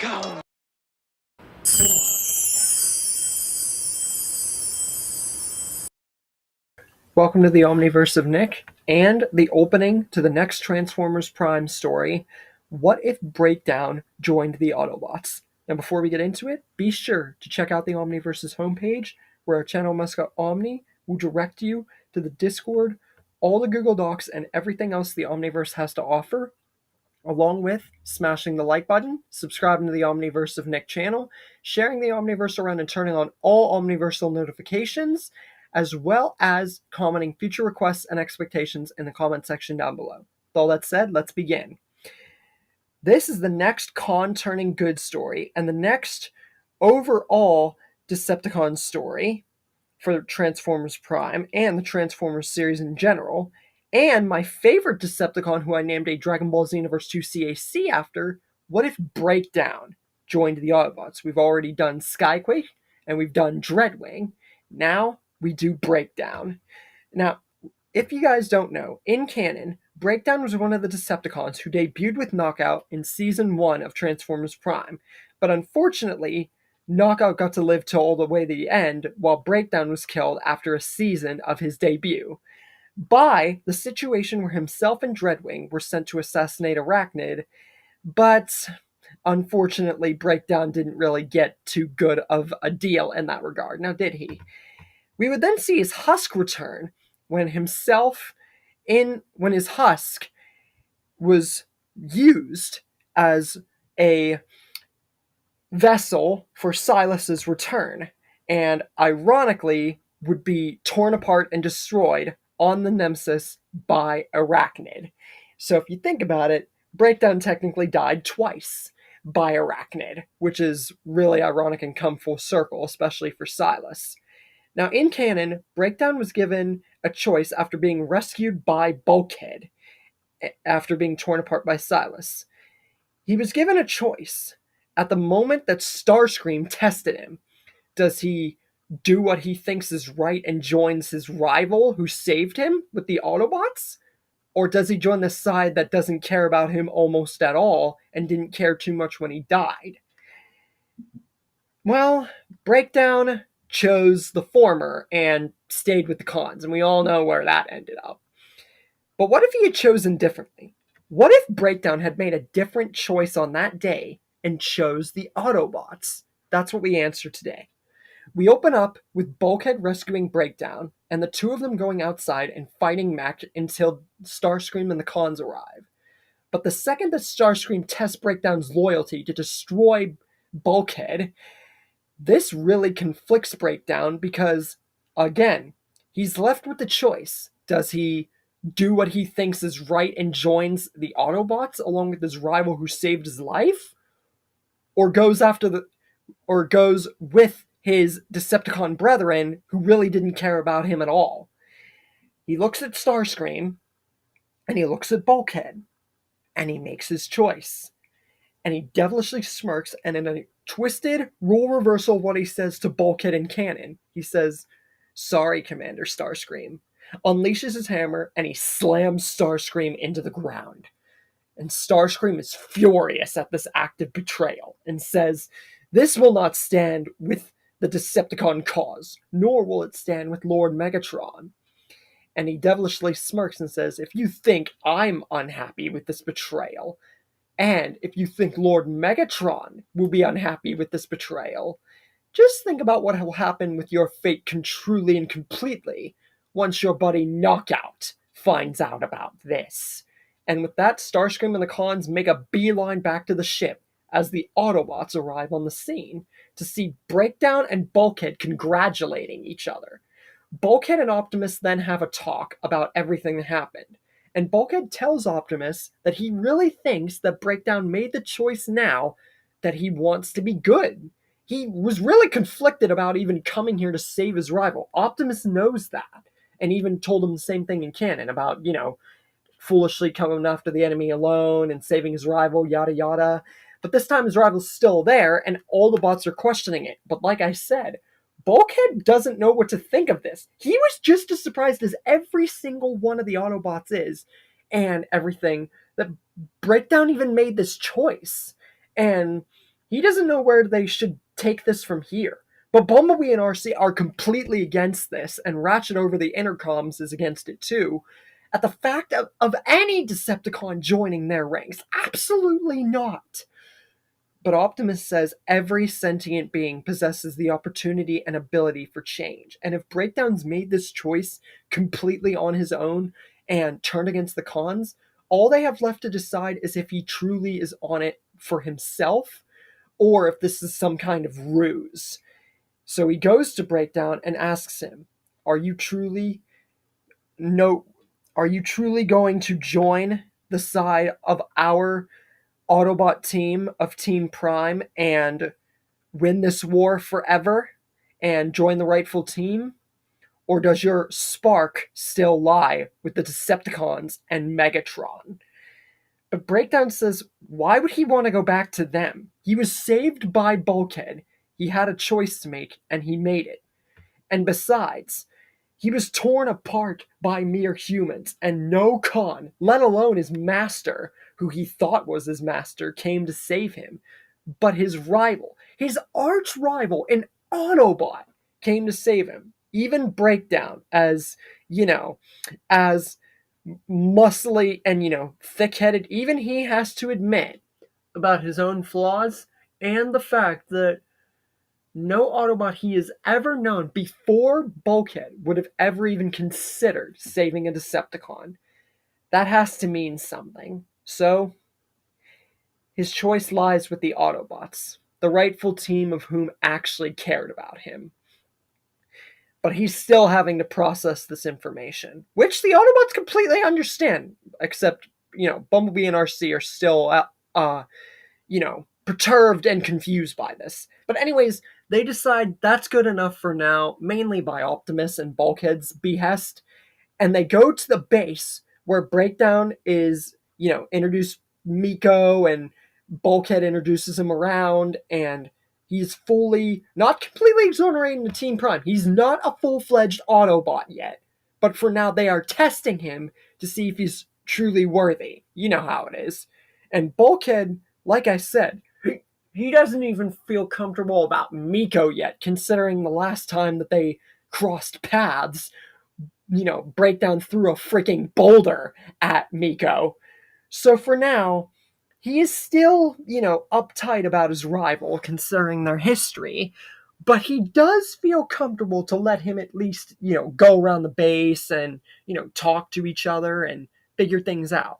Welcome! Welcome to the Omniverse of Nick, and the opening to the next Transformers Prime story, What If Breakdown Joined the Autobots? Now before we get into it, be sure to check out the Omniverse's homepage, where our channel mascot Omni will direct you to the Discord, all the Google Docs, and everything else the Omniverse has to offer, along with smashing the like button, subscribing to the Omniverse of Nick channel, sharing the Omniverse around, and turning on all Omniversal notifications, as well as commenting future requests and expectations in the comment section down below. With all that said, let's begin. This is the next con turning good story, and the next overall Decepticon story for Transformers Prime and the Transformers series in general, and my favorite Decepticon, who I named a Dragon Ball Xenoverse 2 CAC after, What If Breakdown joined the Autobots? We've already done Skyquake, and we've done Dreadwing. Now we do Breakdown. Now, if you guys don't know, in canon, Breakdown was one of the Decepticons who debuted with Knockout in Season 1 of Transformers Prime, but unfortunately, Knockout got to live till all the way to the end, while Breakdown was killed after a season of his debut. By the situation where himself and Dreadwing were sent to assassinate Arachnid, but unfortunately, Breakdown didn't really get too good of a deal in that regard. Now, did he? We would then see his Husk return when when his Husk was used as a vessel for Silas's return, and ironically would be torn apart and destroyed on the Nemesis by Arachnid. So if you think about it, Breakdown technically died twice by Arachnid, which is really ironic and come full circle, especially for Silas. Now, in canon, Breakdown was given a choice after being rescued by Bulkhead, after being torn apart by Silas. He was given a choice at the moment that Starscream tested him. Does he do what he thinks is right and joins his rival who saved him with the Autobots? Or does he join the side that doesn't care about him almost at all and didn't care too much when he died? Well, Breakdown chose the former and stayed with the cons, and we all know where that ended up. But what if he had chosen differently? What if Breakdown had made a different choice on that day and chose the Autobots? That's what we answer today. We open up with Bulkhead rescuing Breakdown, and the two of them going outside and fighting Mac until Starscream and the cons arrive. But the second that Starscream tests Breakdown's loyalty to destroy Bulkhead, this really conflicts Breakdown because, again, he's left with the choice. Does he do what he thinks is right and joins the Autobots along with his rival who saved his life? Or goes with his Decepticon brethren who really didn't care about him at all? He looks at Starscream, and he looks at Bulkhead, and he makes his choice. And he devilishly smirks, and in a twisted role reversal of what he says to Bulkhead in canon, he says, "Sorry, Commander Starscream," unleashes his hammer, and he slams Starscream into the ground. And Starscream is furious at this act of betrayal and says, "This will not stand with the Decepticon cause, nor will it stand with Lord Megatron." And he devilishly smirks and says, "If you think I'm unhappy with this betrayal, and if you think Lord Megatron will be unhappy with this betrayal, just think about what will happen with your fate truly and completely once your buddy Knockout finds out about this." And with that, Starscream and the cons make a beeline back to the ship as the Autobots arrive on the scene to see Breakdown and Bulkhead congratulating each other. Bulkhead and Optimus then have a talk about everything that happened. And Bulkhead tells Optimus that he really thinks that Breakdown made the choice now that he wants to be good. He was really conflicted about even coming here to save his rival. Optimus knows that, and even told him the same thing in canon about, foolishly coming after the enemy alone and saving his rival, yada yada. But this time his rival's still there, and all the bots are questioning it. But like I said, Bulkhead doesn't know what to think of this. He was just as surprised as every single one of the Autobots is, and everything, that Breakdown even made this choice. And He doesn't know where they should take this from here. But Bumblebee and RC are completely against this, and Ratchet over the intercoms is against it too. At the fact of any Decepticon joining their ranks. Absolutely not. But Optimus says every sentient being possesses the opportunity and ability for change. And if Breakdown's made this choice completely on his own and turned against the cons, all they have left to decide is if he truly is on it for himself or if this is some kind of ruse. So he goes to Breakdown and asks him, "Are you truly no are you truly going to join the side of our Autobot team of Team Prime and win this war forever and join the rightful team? Or does your spark still lie with the Decepticons and Megatron?" But Breakdown says, why would he want to go back to them? He was saved by Bulkhead. He had a choice to make, and he made it. And besides, he was torn apart by mere humans, and no Khan, let alone his master, who he thought was his master, came to save him. But his rival, his arch rival, an Autobot, came to save him. Even Breakdown, as, as muscly and, thick-headed, even he has to admit about his own flaws and the fact that no Autobot he has ever known before Bulkhead would have ever even considered saving a Decepticon. That has to mean something. So, his choice lies with the Autobots, the rightful team of whom actually cared about him. But he's still having to process this information, which the Autobots completely understand, except, Bumblebee and RC are still, perturbed and confused by this. But anyways, they decide that's good enough for now, mainly by Optimus and Bulkhead's behest, and they go to the base where Breakdown is, introduced Miko and Bulkhead introduces him around, and he's fully, not completely exonerating the Team Prime. He's not a full-fledged Autobot yet, but for now they are testing him to see if he's truly worthy. You know how it is. And Bulkhead, like I said, he doesn't even feel comfortable about Miko yet, considering the last time that they crossed paths, Breakdown threw a freaking boulder at Miko. So for now, he is still, uptight about his rival, considering their history, but he does feel comfortable to let him at least, go around the base and, talk to each other and figure things out.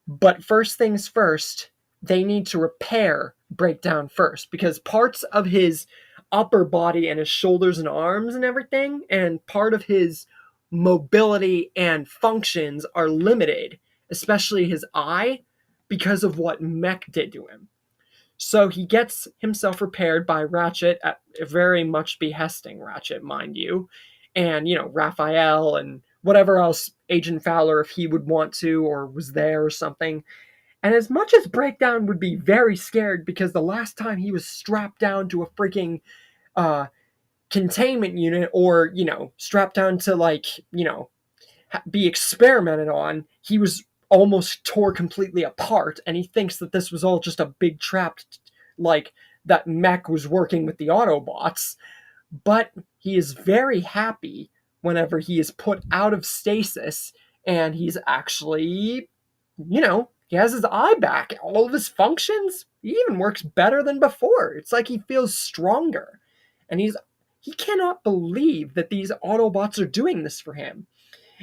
But first things first, they need to repair Breakdown first, because parts of his upper body and his shoulders and arms and everything, and part of his mobility and functions are limited, especially his eye, because of what Mech did to him. So he gets himself repaired by Ratchet, at very much behesting Ratchet, mind you, and, Raphael and whatever else, Agent Fowler, if he would want to or was there or something. And as much as Breakdown would be very scared, because the last time he was strapped down to a freaking containment unit, or, strapped down to, be experimented on, he was almost tore completely apart, and he thinks that this was all just a big trap, that Mech was working with the Autobots. But he is very happy whenever he is put out of stasis, and he's actually, he has his eye back, all of his functions. He even works better than before. It's like he feels stronger, and he cannot believe that these Autobots are doing this for him.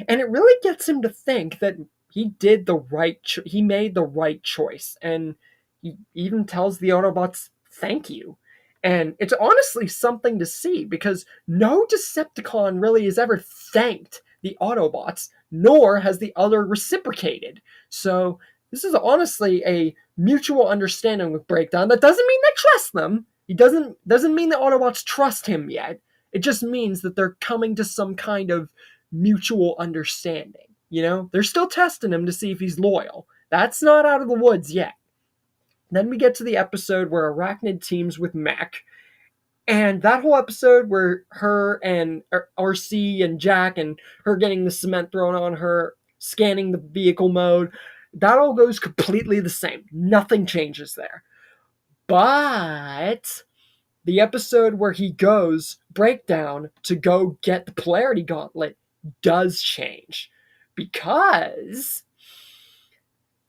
And it really gets him to think that he did the right he made the right choice, and he even tells the Autobots thank you. And it's honestly something to see, because no Decepticon really has ever thanked the Autobots, nor has the other reciprocated. So this is honestly a mutual understanding with Breakdown. That doesn't mean they trust them. He doesn't mean the Autobots trust him yet. It just means that they're coming to some kind of mutual understanding. They're still testing him to see if he's loyal. That's not out of the woods yet. Then we get to the episode where Arachnid teams with Mech, and that whole episode where her and RC and Jack and her getting the cement thrown on her, scanning the vehicle mode, that all goes completely the same. Nothing changes there. But the episode where he goes breakdown to go get the polarity gauntlet does change, because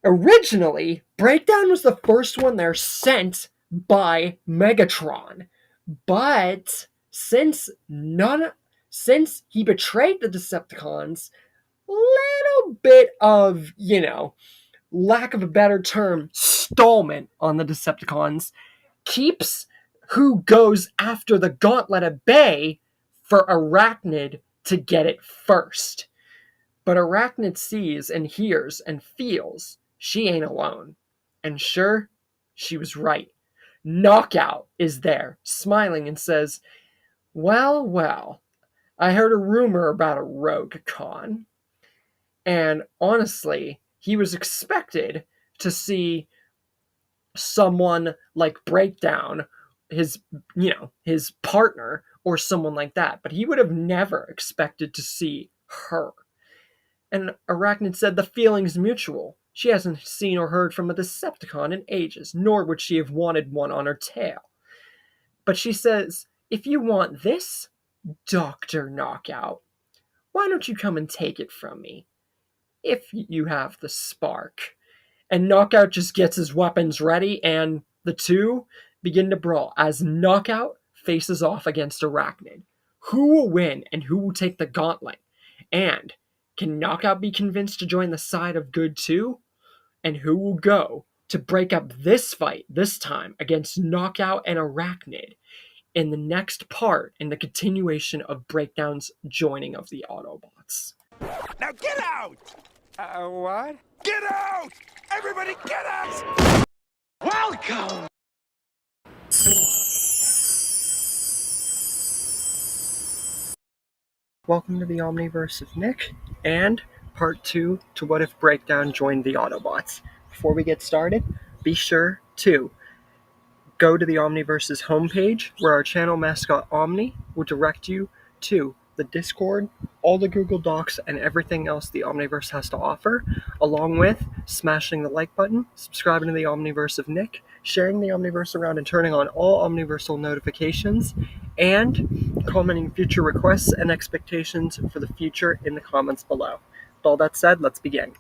originally breakdown was the first one there sent by Megatron, but since he betrayed the Decepticons, little bit of, lack of a better term, stallment on the Decepticons keeps who goes after the gauntlet at bay for Arachnid to get it first. But Arachnid sees and hears and feels she ain't alone. And sure, she was right. Knockout is there, smiling, and says, "Well, well, I heard a rumor about a rogue con." And honestly, he was expected to see someone like Breakdown, his his partner, or someone like that, but he would have never expected to see her. And Arachnid said the feeling's mutual. She hasn't seen or heard from a Decepticon in ages, nor would she have wanted one on her tail. But she says, "If you want this, Dr. Knockout, why don't you come and take it from me? If you have the spark." And Knockout just gets his weapons ready, and the two begin to brawl as Knockout faces off against Arachnid. Who will win and who will take the gauntlet? And can Knockout be convinced to join the side of good too? And who will go to break up this fight this time against Knockout and Arachnid in the next part in the continuation of Breakdown's joining of the Autobots? Now get out! What? Get out! Everybody get out! Welcome! Welcome to the Omniverse of Nick, and part 2 to What If Breakdown Joined the Autobots. Before we get started, be sure to go to the Omniverse's homepage, where our channel mascot Omni will direct you to the Discord, all the Google Docs, and everything else the Omniverse has to offer, along with smashing the like button, subscribing to the Omniverse of Nick, sharing the Omniverse around, and turning on all Omniversal notifications, and commenting future requests and expectations for the future in the comments below. With all that said, let's begin.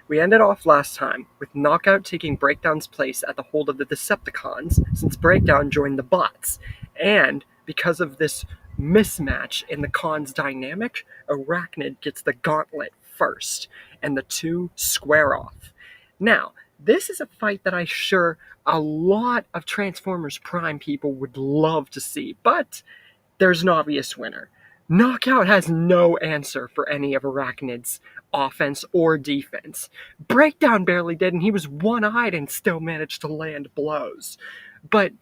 We ended off last time with Knockout taking Breakdown's place at the hold of the Decepticons, since Breakdown joined the bots, and because of this mismatch in the cons dynamic, Arachnid gets the gauntlet first, and the two square off. Now, this is a fight that I'm sure a lot of Transformers Prime people would love to see, but there's an obvious winner. Knockout has no answer for any of Arachnid's offense or defense. Breakdown barely did, and he was one-eyed and still managed to land blows. But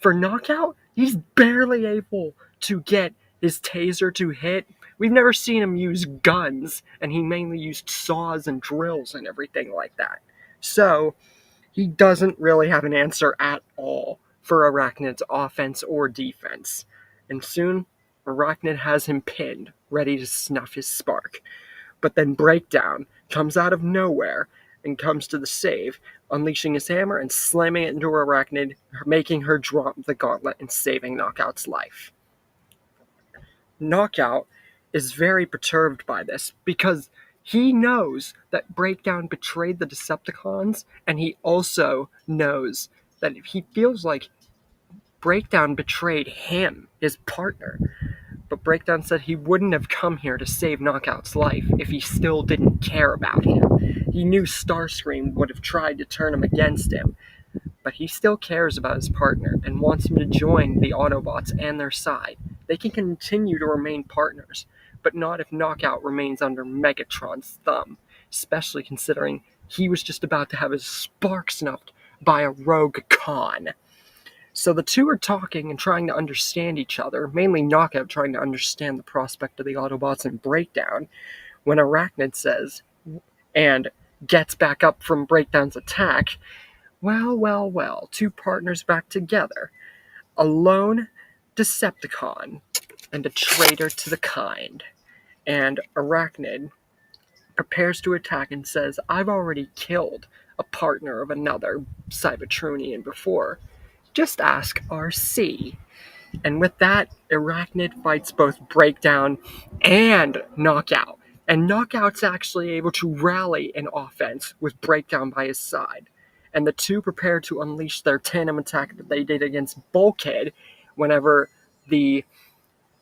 for Knockout, he's barely able to get his taser to hit. We've never seen him use guns, and he mainly used saws and drills and everything like that. So, he doesn't really have an answer at all for Arachnid's offense or defense. And soon, Arachnid has him pinned, ready to snuff his spark. But then Breakdown comes out of nowhere and comes to the save, unleashing his hammer and slamming it into Arachnid, making her drop the gauntlet and saving Knockout's life. Knockout is very perturbed by this, because he knows that Breakdown betrayed the Decepticons, and he also knows that he feels like Breakdown betrayed him, his partner. But Breakdown said he wouldn't have come here to save Knockout's life if he still didn't care about him. He knew Starscream would have tried to turn him against him, but he still cares about his partner and wants him to join the Autobots and their side. They can continue to remain partners, but not if Knockout remains under Megatron's thumb, especially considering he was just about to have his spark snuffed by a rogue con. So the two are talking and trying to understand each other, mainly Knockout trying to understand the prospect of the Autobots and Breakdown, when Arachnid says, and gets back up from Breakdown's attack, "Well, well, well, two partners back together. A lone Decepticon and a traitor to the kind." And Arachnid prepares to attack and says, "I've already killed a partner of another Cybertronian before. Just ask RC. And with that, Arachnid fights both Breakdown and Knockout. And Knockout's actually able to rally an offense with Breakdown by his side. And the two prepare to unleash their tandem attack that they did against Bulkhead whenever the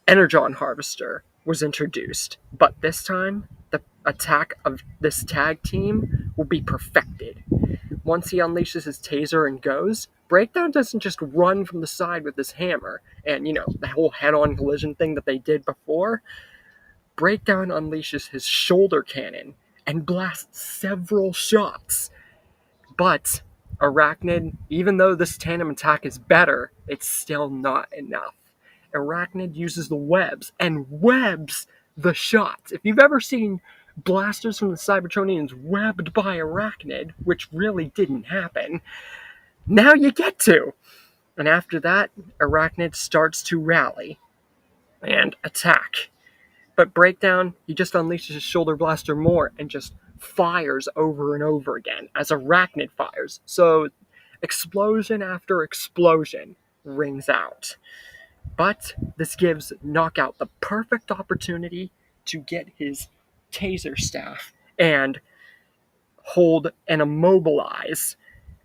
Energon Harvester was introduced. But this time, the attack of this tag team will be perfected. Once he unleashes his taser and goes, Breakdown doesn't just run from the side with his hammer and, the whole head-on collision thing that they did before. Breakdown unleashes his shoulder cannon and blasts several shots. But Arachnid, even though this tandem attack is better, it's still not enough. Arachnid uses the webs and webs the shots. If you've ever seen blasters from the Cybertronians webbed by Arachnid, which really didn't happen, now you get to. And after that, Arachnid starts to rally and attack. But Breakdown, he just unleashes his shoulder blaster more and just fires over and over again as Arachnid fires. So explosion after explosion rings out. But this gives Knockout the perfect opportunity to get his taser staff and hold and immobilize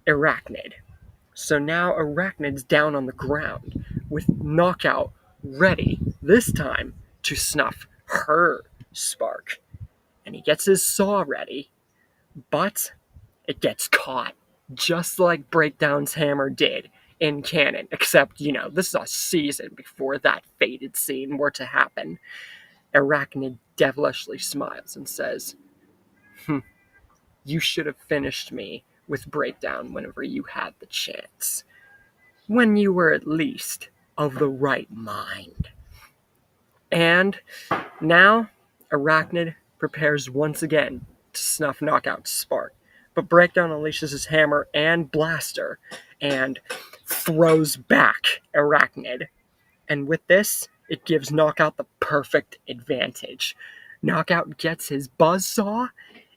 Arachnid. So now Arachnid's down on the ground with Knockout ready, this time, to snuff her spark. And he gets his saw ready, but it gets caught, just like Breakdown's hammer did in canon, except, this is a season before that fated scene were to happen. Arachnid devilishly smiles and says, you should have finished me with Breakdown whenever you had the chance. When you were at least of the right mind. And now, Arachnid prepares once again to snuff Knockout's spark. But Breakdown unleashes his hammer and blaster and throws back Arachnid. And with this, it gives Knockout the perfect advantage. Knockout gets his buzzsaw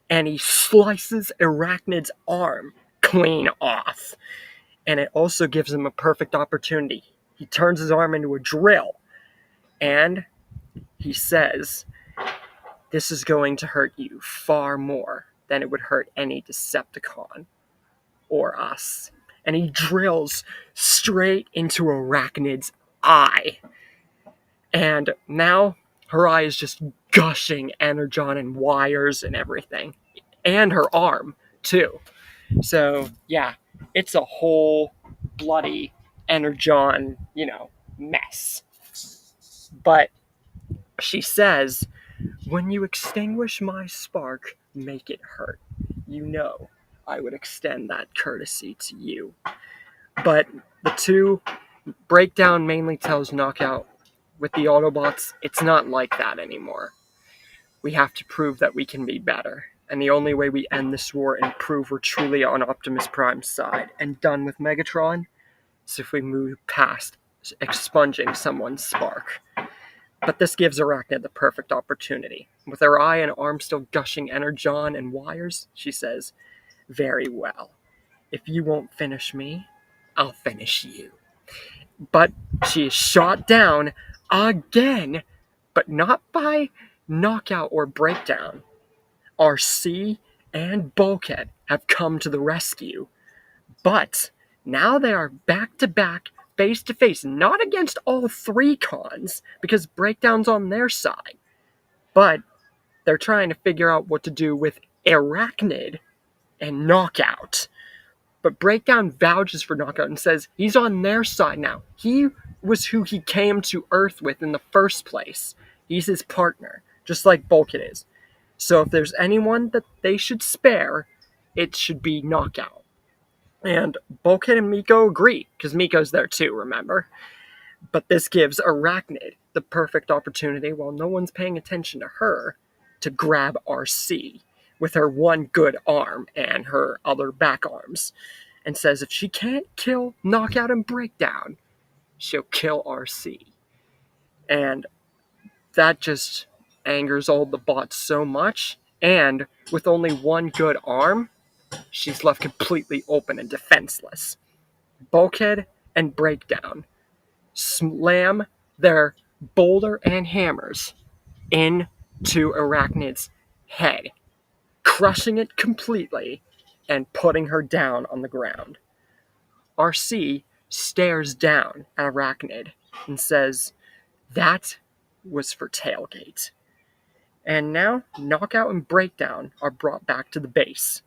and he slices Arachnid's arm clean off. And it also gives him a perfect opportunity. He turns his arm into a drill. And he says, this is going to hurt you far more than it would hurt any Decepticon or us. And he drills straight into Arachnid's eye. And now her eye is just gushing energon and wires and everything. And her arm, too. So, yeah, it's a whole bloody energon, mess. But she says, when you extinguish my spark, make it hurt. I would extend that courtesy to you. But the two, Breakdown mainly tells Knockout, with the Autobots, it's not like that anymore. We have to prove that we can be better. And the only way we end this war and prove we're truly on Optimus Prime's side and done with Megatron is if we move past expunging someone's spark. But this gives Arachnid the perfect opportunity. With her eye and arm still gushing energon and wires, she says, very well. If you won't finish me, I'll finish you. But she is shot down again, but not by Knockout or Breakdown. RC and Bulkhead have come to the rescue. But now they are back-to-back, face-to-face, not against all three cons, because Breakdown's on their side. But they're trying to figure out what to do with Arachnid and Knockout. But Breakdown vouches for Knockout and says he's on their side now. He was who he came to Earth with in the first place. He's his partner, just like Bulkhead is. So if there's anyone that they should spare, it should be Knockout. And Bulkhead and Miko agree, because Miko's there too, remember? But this gives Arachnid the perfect opportunity, while no one's paying attention to her, to grab RC with her one good arm and her other back arms, and says if she can't kill Knockout and Breakdown, she'll kill RC. And that just angers all the bots so much, and with only one good arm, she's left completely open and defenseless. Bulkhead and Breakdown slam their boulder and hammers into Arachnid's head, crushing it completely and putting her down on the ground. RC stares down at Arachnid and says, "That was for Tailgate." And now, Knockout and Breakdown are brought back to the base.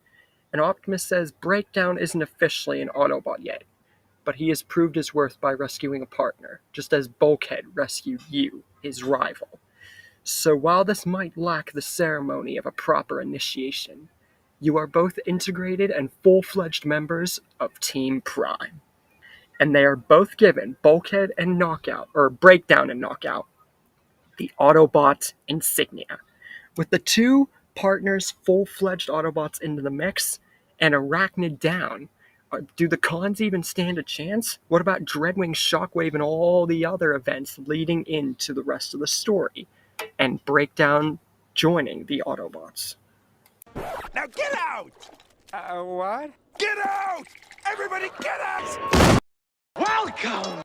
And Optimus says Breakdown isn't officially an Autobot yet, but he has proved his worth by rescuing a partner, just as Bulkhead rescued you, his rival. So while this might lack the ceremony of a proper initiation, you are both integrated and full-fledged members of Team Prime. And they are both given Bulkhead and Knockout, or Breakdown and Knockout, the Autobot insignia. With the two partners full-fledged Autobots into the mix and Arachnid down, do the cons even stand a chance? What about Dreadwing, Shockwave, and all the other events leading into the rest of the story? And Breakdown joining the Autobots. Now get out! What? Get out! Everybody get out! Welcome!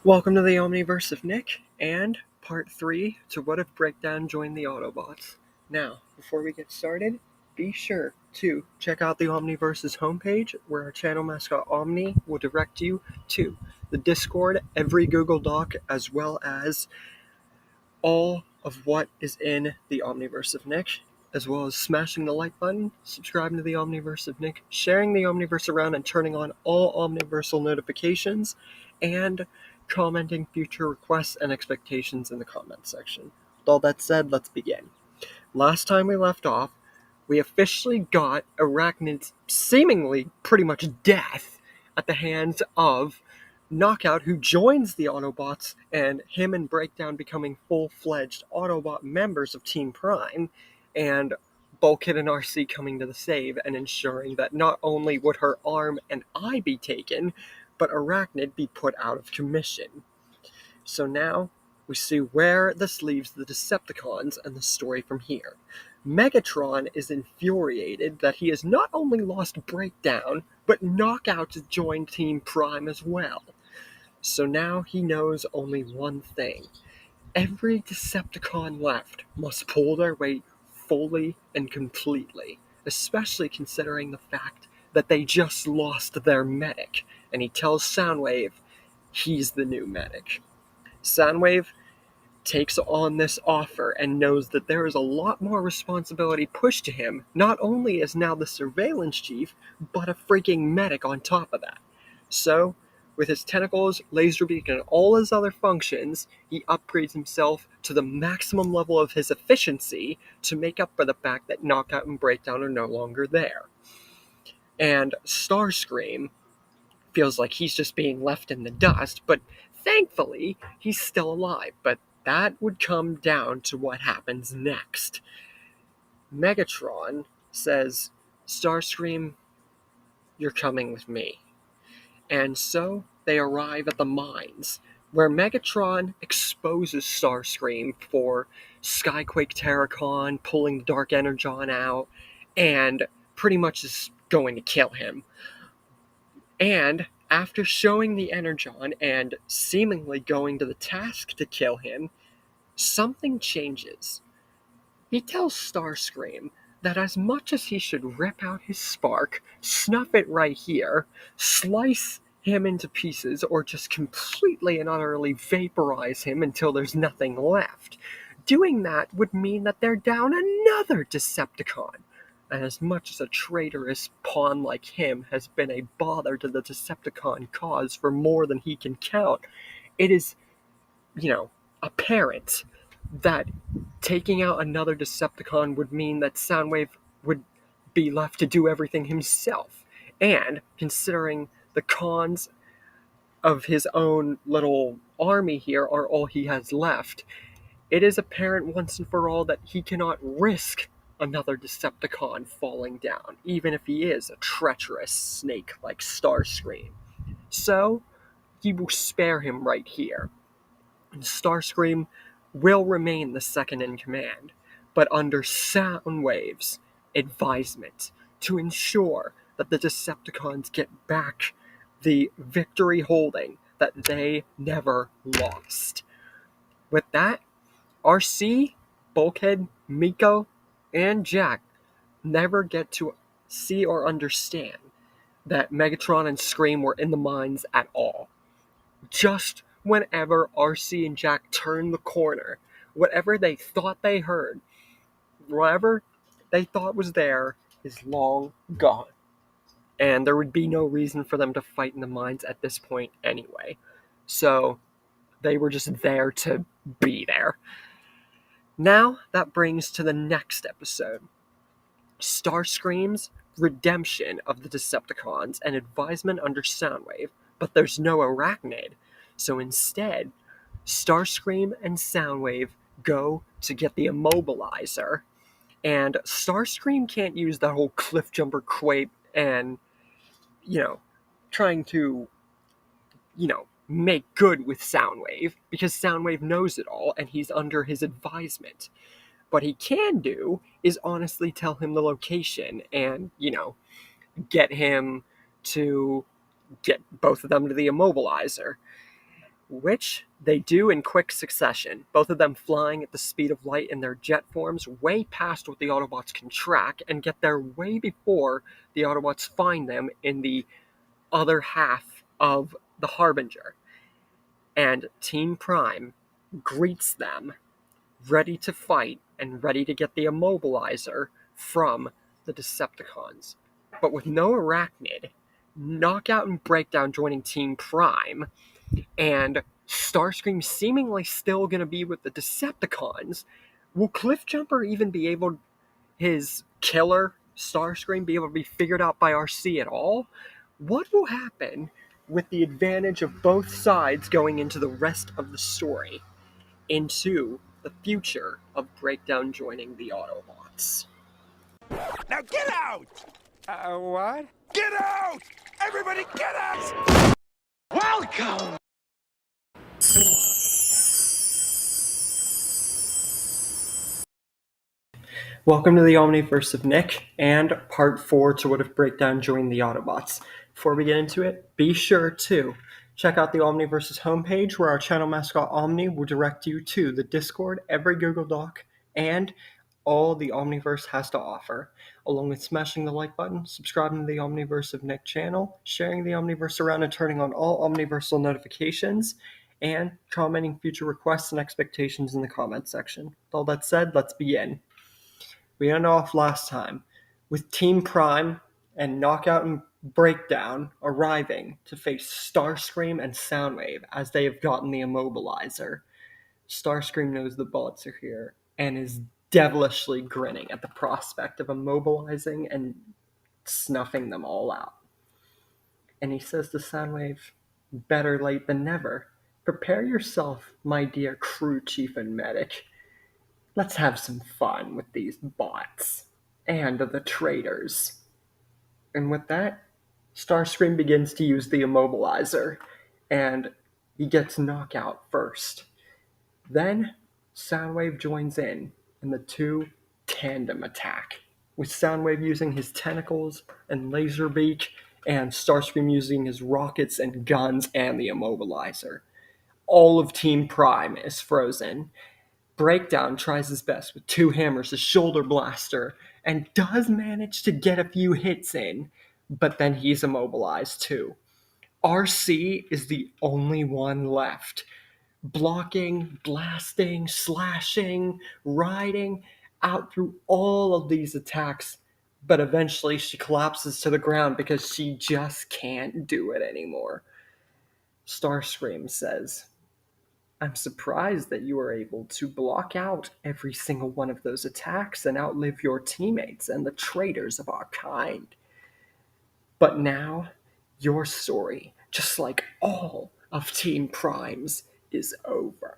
Welcome to the Omniverse of Nick, and part 3 to What If Breakdown Joined the Autobots. Now, before we get started, be sure to check out the Omniverse's homepage, where our channel mascot Omni will direct you to the Discord, every Google Doc, as well as all of what is in the Omniverse of Nick, as well as smashing the like button, subscribing to the Omniverse of Nick, sharing the Omniverse around, and turning on all Omniversal notifications, and commenting future requests and expectations in the comment section. With all that said, let's begin. Last time we left off, we officially got Arachnid's seemingly pretty much death at the hands of Knockout, who joins the Autobots, and him and Breakdown becoming full-fledged Autobot members of Team Prime, and Bulkhead and RC coming to the save and ensuring that not only would her arm and eye be taken, but Arachnid be put out of commission. So now, we see where this leaves the Decepticons and the story from here. Megatron is infuriated that he has not only lost Breakdown, but Knockout has joined Team Prime as well. So now he knows only one thing. Every Decepticon left must pull their weight fully and completely, especially considering the fact that they just lost their medic, and he tells Soundwave he's the new medic. Soundwave takes on this offer and knows that there is a lot more responsibility pushed to him, not only as now the surveillance chief, but a freaking medic on top of that. So, with his tentacles, laser beacon, and all his other functions, he upgrades himself to the maximum level of his efficiency to make up for the fact that Knockout and Breakdown are no longer there. And Starscream feels like he's just being left in the dust, but thankfully, he's still alive. But that would come down to what happens next. Megatron says, "Starscream, you're coming with me." And so they arrive at the mines, where Megatron exposes Starscream for Skyquake Terracon, pulling the Dark Energon out, and pretty much is going to kill him. And after showing the Energon and seemingly going to the task to kill him, something changes. He tells Starscream that as much as he should rip out his spark, snuff it right here, slice him into pieces, or just completely and utterly vaporize him until there's nothing left, doing that would mean that they're down another Decepticon. And as much as a traitorous pawn like him has been a bother to the Decepticon cause for more than he can count, it is, apparent that taking out another Decepticon would mean that Soundwave would be left to do everything himself. And considering the cons of his own little army here are all he has left, it is apparent once and for all that he cannot risk another Decepticon falling down, even if he is a treacherous snake like Starscream. So, he will spare him right here. And Starscream will remain the second in command, but under Soundwave's advisement to ensure that the Decepticons get back the victory holding that they never lost. With that, RC, Bulkhead, Miko, and Jack never get to see or understand that Megatron and Scream were in the mines at all. Just whenever RC and Jack turn the corner, whatever they thought they heard, whatever they thought was there, is long gone. And there would be no reason for them to fight in the mines at this point anyway. So they were just there to be there. Now that brings to the next episode. Starscream's redemption of the Decepticons and advisement under Soundwave, but there's no Arachnid. So instead, Starscream and Soundwave go to get the Immobilizer, and Starscream can't use that whole cliff-jumper quape and, trying to, make good with Soundwave, because Soundwave knows it all, and he's under his advisement. What he can do is honestly tell him the location and, get him to get both of them to the Immobilizer, which they do in quick succession, both of them flying at the speed of light in their jet forms way past what the Autobots can track, and get there way before the Autobots find them in the other half of the Harbinger. And Team Prime greets them, ready to fight and ready to get the Immobilizer from the Decepticons. But with no Arachnid, Knockout and Breakdown joining Team Prime, and Starscream seemingly still going to be with the Decepticons, will Cliffjumper even be able, his killer Starscream, be able to be figured out by RC at all? What will happen with the advantage of both sides going into the rest of the story, into the future of Breakdown joining the Autobots? Now get out! What? Get out! Everybody get out! Welcome! Welcome to the Omniverse of Nick, and part 4 to what if Breakdown joined the Autobots. Before we get into it, be sure to check out the Omniverse's homepage, where our channel mascot Omni will direct you to the Discord, every Google Doc, and all the Omniverse has to offer, along with smashing the like button, subscribing to the Omniverse of Nick channel, sharing the Omniverse around and turning on all Omniversal notifications, and commenting future requests and expectations in the comments section. With all that said, let's begin. We ended off last time with Team Prime and Knockout and Breakdown arriving to face Starscream and Soundwave as they have gotten the Immobilizer. Starscream knows the bullets are here and is devilishly grinning at the prospect of immobilizing and snuffing them all out. And he says to Soundwave, "Better late than never. Prepare yourself, my dear crew chief and medic. Let's have some fun with these bots and the traitors." And with that, Starscream begins to use the Immobilizer, and he gets Knockout first. Then Soundwave joins in the two tandem attack, with Soundwave using his tentacles and laser beak, and Starscream using his rockets and guns and the Immobilizer. All of Team Prime is frozen. Breakdown tries his best with two hammers, a shoulder blaster, and does manage to get a few hits in, but then he's immobilized too. RC is the only one left, blocking, blasting, slashing, riding out through all of these attacks, but eventually she collapses to the ground because she just can't do it anymore. Starscream says, "I'm surprised that you were able to block out every single one of those attacks and outlive your teammates and the traitors of our kind. But now, your story, just like all of Team Prime's, is over."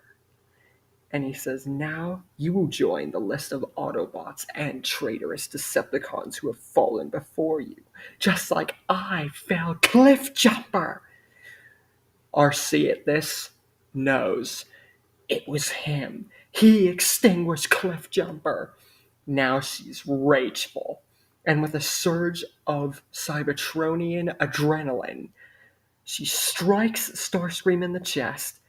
And he says, "Now you will join the list of Autobots and traitorous Decepticons who have fallen before you, just like I fell Cliffjumper." RC at this knows it was him. He extinguished Cliffjumper. Now she's rageful, and with a surge of Cybertronian adrenaline, she strikes Starscream in the chest,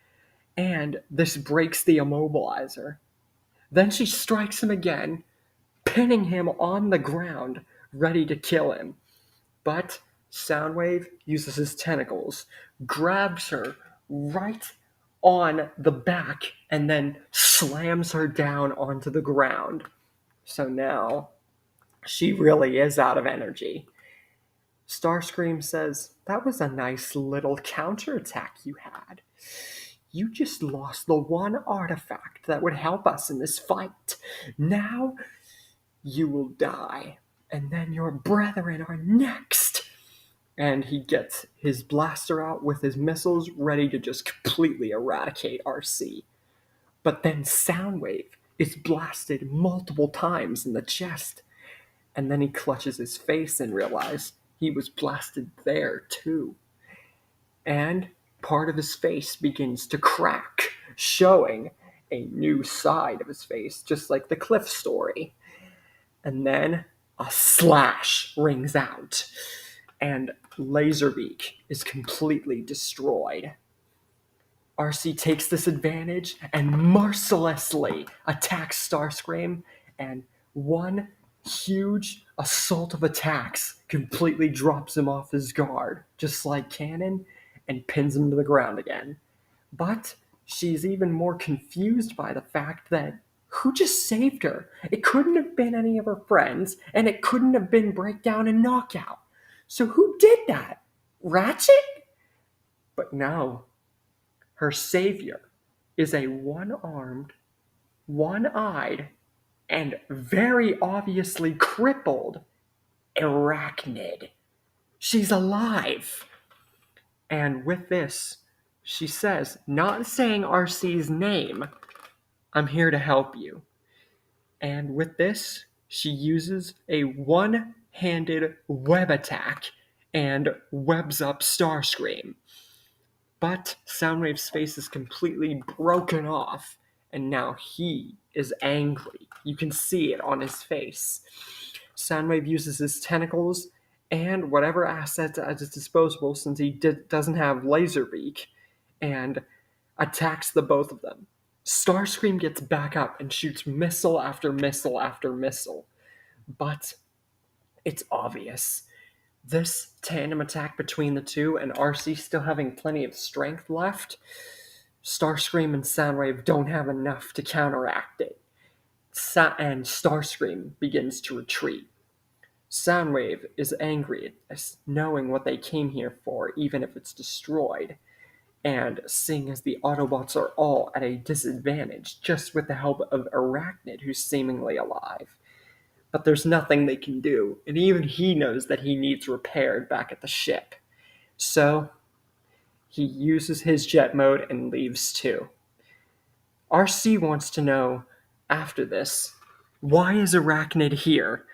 and this breaks the immobilizer. Then she strikes him again, pinning him on the ground, ready to kill him. But Soundwave uses his tentacles, grabs her right on the back, and then slams her down onto the ground. So now she really is out of energy. Starscream says, "That was a nice little counterattack you had. You just lost the one artifact that would help us in this fight. Now you will die, and then your brethren are next." And he gets his blaster out with his missiles ready to just completely eradicate RC. But then Soundwave is blasted multiple times in the chest, and then he clutches his face and realizes he was blasted there too. And part of his face begins to crack, showing a new side of his face, just like the Cliff story. And then a slash rings out, and Laserbeak is completely destroyed. RC takes this advantage and mercilessly attacks Starscream, and one huge assault of attacks completely drops him off his guard, just like Cannon, and pins him to the ground again. But she's even more confused by the fact that who just saved her? It couldn't have been any of her friends, and it couldn't have been Breakdown and Knockout. So who did that? Ratchet? But no. Her savior is a one-armed, one-eyed, and very obviously crippled arachnid. She's alive. And with this, she says, not saying RC's name, "I'm here to help you." And with this, she uses a one-handed web attack and webs up Starscream. But Soundwave's face is completely broken off, and now he is angry. You can see it on his face. Soundwave uses his tentacles and whatever assets at his disposal, since he doesn't have Laserbeak, and attacks the both of them. Starscream gets back up and shoots missile after missile after missile. But it's obvious. This tandem attack between the two, and RC still having plenty of strength left, Starscream and Soundwave don't have enough to counteract it. And Starscream begins to retreat. Soundwave is angry at knowing what they came here for, even if it's destroyed, and seeing as the Autobots are all at a disadvantage, just with the help of Arachnid, who's seemingly alive. But there's nothing they can do, and even he knows that he needs repaired back at the ship. So he uses his jet mode and leaves too. RC wants to know, after this, why is Arachnid here?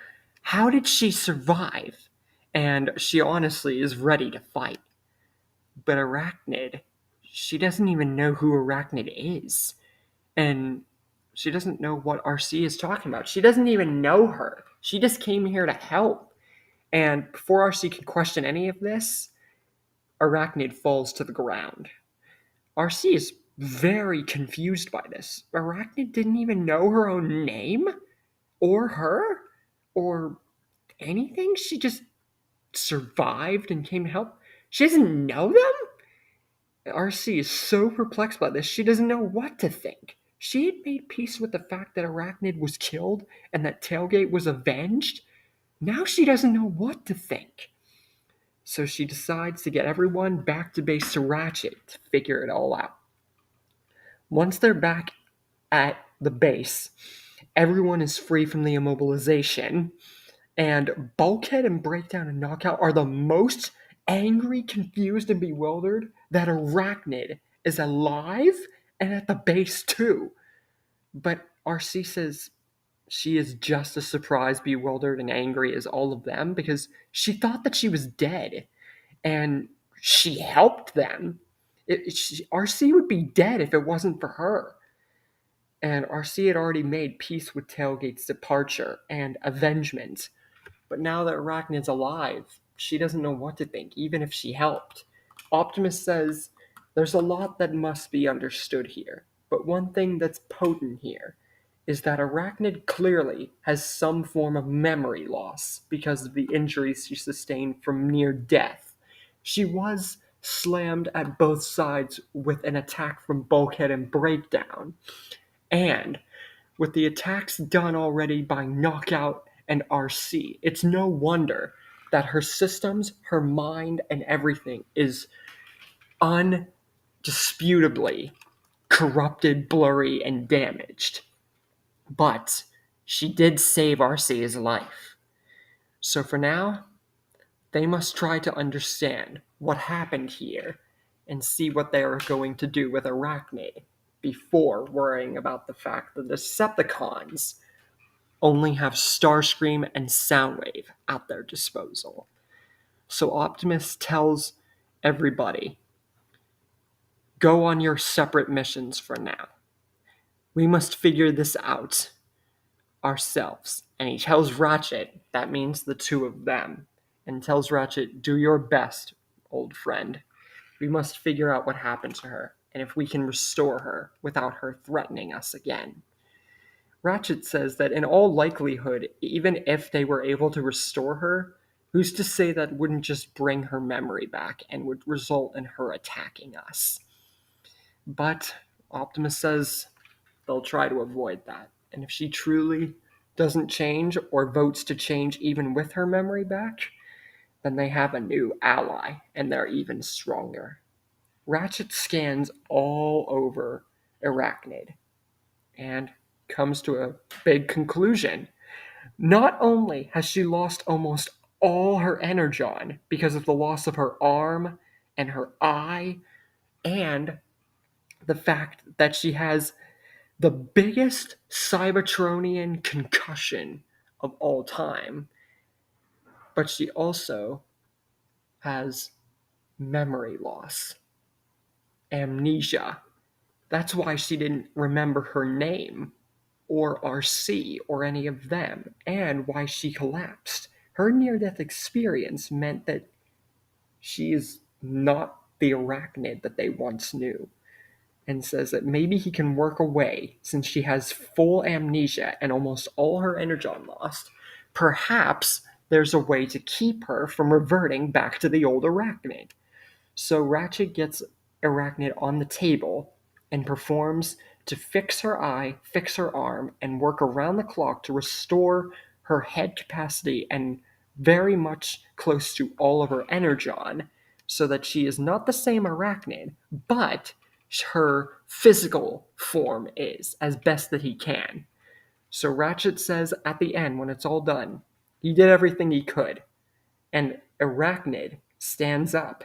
How did she survive? And she honestly is ready to fight. But Arachnid, she doesn't even know who Arachnid is. And she doesn't know what RC is talking about. She doesn't even know her. She just came here to help. And before RC can question any of this, Arachnid falls to the ground. RC is very confused by this. Arachnid didn't even know her own name, or her, or anything. She just survived and came to help. She doesn't know them? RC is so perplexed by this, she doesn't know what to think. She had made peace with the fact that Arachnid was killed and that Tailgate was avenged. Now she doesn't know what to think. So she decides to get everyone back to base to Ratchet to figure it all out. Once they're back at the base, everyone is free from the immobilization, and Bulkhead and Breakdown and Knockout are the most angry, confused, and bewildered that Arachnid is alive and at the base too. But RC says she is just as surprised, bewildered, and angry as all of them because she thought that she was dead and she helped them. RC would be dead if it wasn't for her. and RC had already made peace with Tailgate's departure and avengement. But now that Arachnid's alive, she doesn't know what to think, even if she helped. Optimus says there's a lot that must be understood here, but one thing that's potent here is that Arachnid clearly has some form of memory loss because of the injuries she sustained from near death. She was slammed at both sides with an attack from Bulkhead and Breakdown, and with the attacks done already by Knockout and RC, it's no wonder that her systems, her mind, and everything is undisputably corrupted, blurry, and damaged. But she did save RC's life. So for now, they must try to understand what happened here and see what they are going to do with Arachnid before worrying about the fact that the Decepticons only have Starscream and Soundwave at their disposal. So Optimus tells everybody, go on your separate missions for now. We must figure this out ourselves. And he tells Ratchet, that means the two of them, and tells Ratchet, do your best, old friend. We must figure out what happened to her, and if we can restore her without her threatening us again. Ratchet says that in all likelihood, even if they were able to restore her, who's to say that wouldn't just bring her memory back and would result in her attacking us? But Optimus says they'll try to avoid that. And if she truly doesn't change or votes to change even with her memory back, then they have a new ally and they're even stronger. Ratchet scans all over Arachnid and comes to a big conclusion. Not only has she lost almost all her energon because of the loss of her arm and her eye, and the fact that she has the biggest Cybertronian concussion of all time, but she also has memory loss, amnesia. That's why she didn't remember her name or RC or any of them, and why she collapsed. Her near-death experience meant that she is not the Arachnid that they once knew, and says that maybe he can work away since she has full amnesia and almost all her energon lost. Perhaps there's a way to keep her from reverting back to the old Arachnid. So Ratchet gets Arachnid on the table and performs to fix her eye, fix her arm, and work around the clock to restore her head capacity and very much close to all of her energon, so that she is not the same Arachnid, but her physical form is, as best that he can. So Ratchet says at the end, when it's all done, he did everything he could, and Arachnid stands up,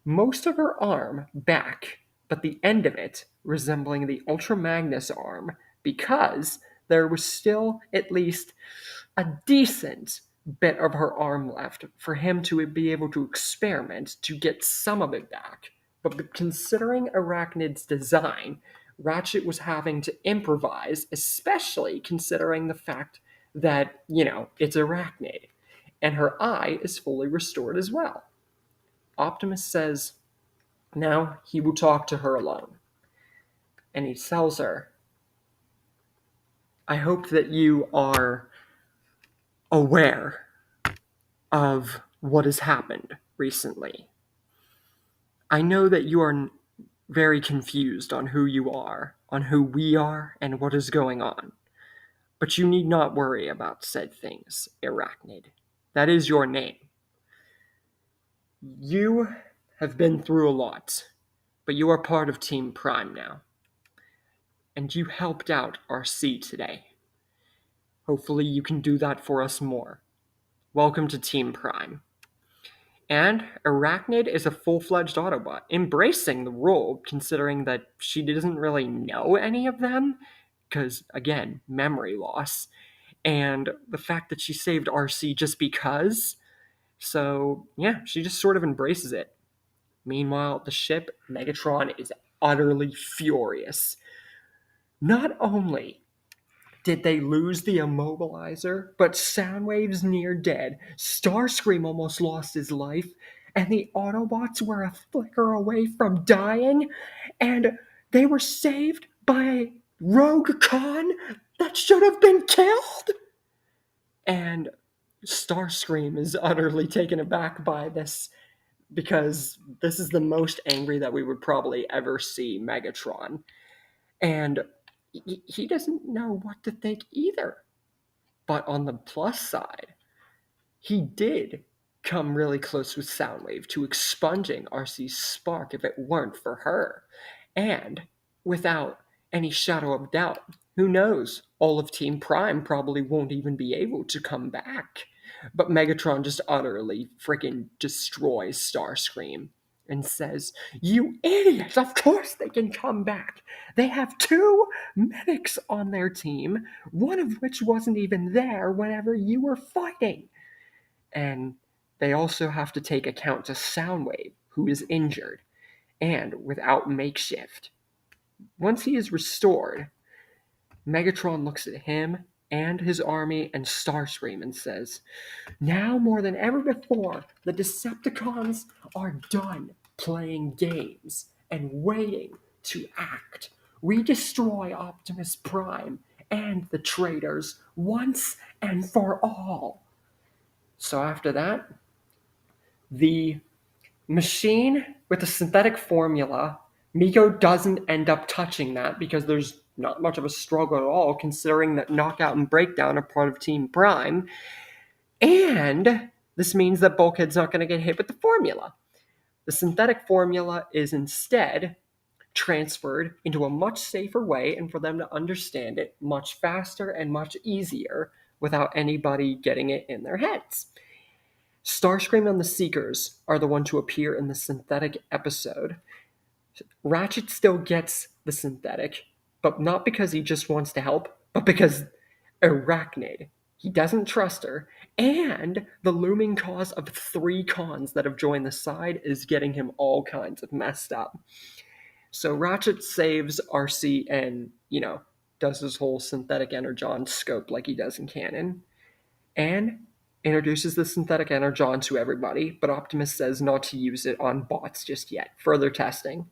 most of her arm back, but the end of it resembling the Ultra Magnus arm, because there was still at least a decent bit of her arm left for him to be able to experiment to get some of it back. But considering Arachnid's design, Ratchet was having to improvise, especially considering the fact that, it's Arachnid, and her eye is fully restored as well. Optimus says now he will talk to her alone. And he tells her, I hope that you are aware of what has happened recently. I know that you are very confused on who you are, on who we are, and what is going on. But you need not worry about said things, Arachnid. That is your name. You have been through a lot, but you are part of Team Prime now. And you helped out RC today. Hopefully you can do that for us more. Welcome to Team Prime. And Arachnid is a full-fledged Autobot, embracing the role considering that she doesn't really know any of them, because, again, memory loss, and the fact that she saved RC just because. So, yeah, she just sort of embraces it. Meanwhile, the ship, Megatron, is utterly furious. Not only did they lose the immobilizer, but Soundwave's near dead, Starscream almost lost his life, and the Autobots were a flicker away from dying, and they were saved by a rogue Khan that should have been killed. And Starscream is utterly taken aback by this because this is the most angry that we would probably ever see Megatron. And he doesn't know what to think either. But on the plus side, he did come really close with Soundwave to expunging RC's spark if it weren't for her. And without any shadow of doubt, who knows? All of Team Prime probably won't even be able to come back. But Megatron just utterly freaking destroys Starscream and says, "You idiot! Of course they can come back! They have 2 medics on their team, one of which wasn't even there whenever you were fighting." And they also have to take account to Soundwave, who is injured and without makeshift. Once he is restored, Megatron looks at him and his army and Starscream and says, "Now more than ever before, the Decepticons are done playing games and waiting to act. We destroy Optimus Prime and the traitors once and for all." So after that, the machine with the synthetic formula, Miko doesn't end up touching that because there's not much of a struggle at all, considering that Knockout and Breakdown are part of Team Prime. And this means that Bulkhead's not going to get hit with the formula. The synthetic formula is instead transferred into a much safer way, and for them to understand it much faster and much easier without anybody getting it in their heads. Starscream and the Seekers are the one to appear in the synthetic episode. Ratchet still gets the synthetic, but not because he just wants to help, but because Arachnid. He doesn't trust her, and the looming cause of 3 cons that have joined the side is getting him all kinds of messed up. So Ratchet saves RC and, does his whole synthetic energon scope like he does in canon. And introduces the synthetic energon to everybody, but Optimus says not to use it on bots just yet. Further testing.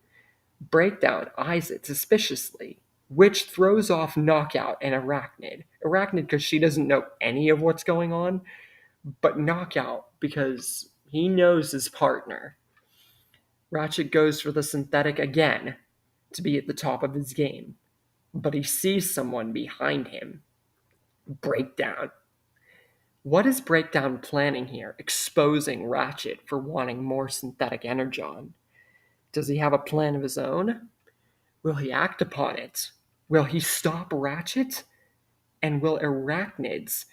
Breakdown eyes it suspiciously, which throws off Knockout and Arachnid. Arachnid because she doesn't know any of what's going on, but Knockout because he knows his partner. Ratchet goes for the synthetic again to be at the top of his game, but he sees someone behind him. Breakdown. What is Breakdown planning here, exposing Ratchet for wanting more synthetic energon? Does he have a plan of his own? Will he act upon it? Will he stop Ratchet? And will Arachnids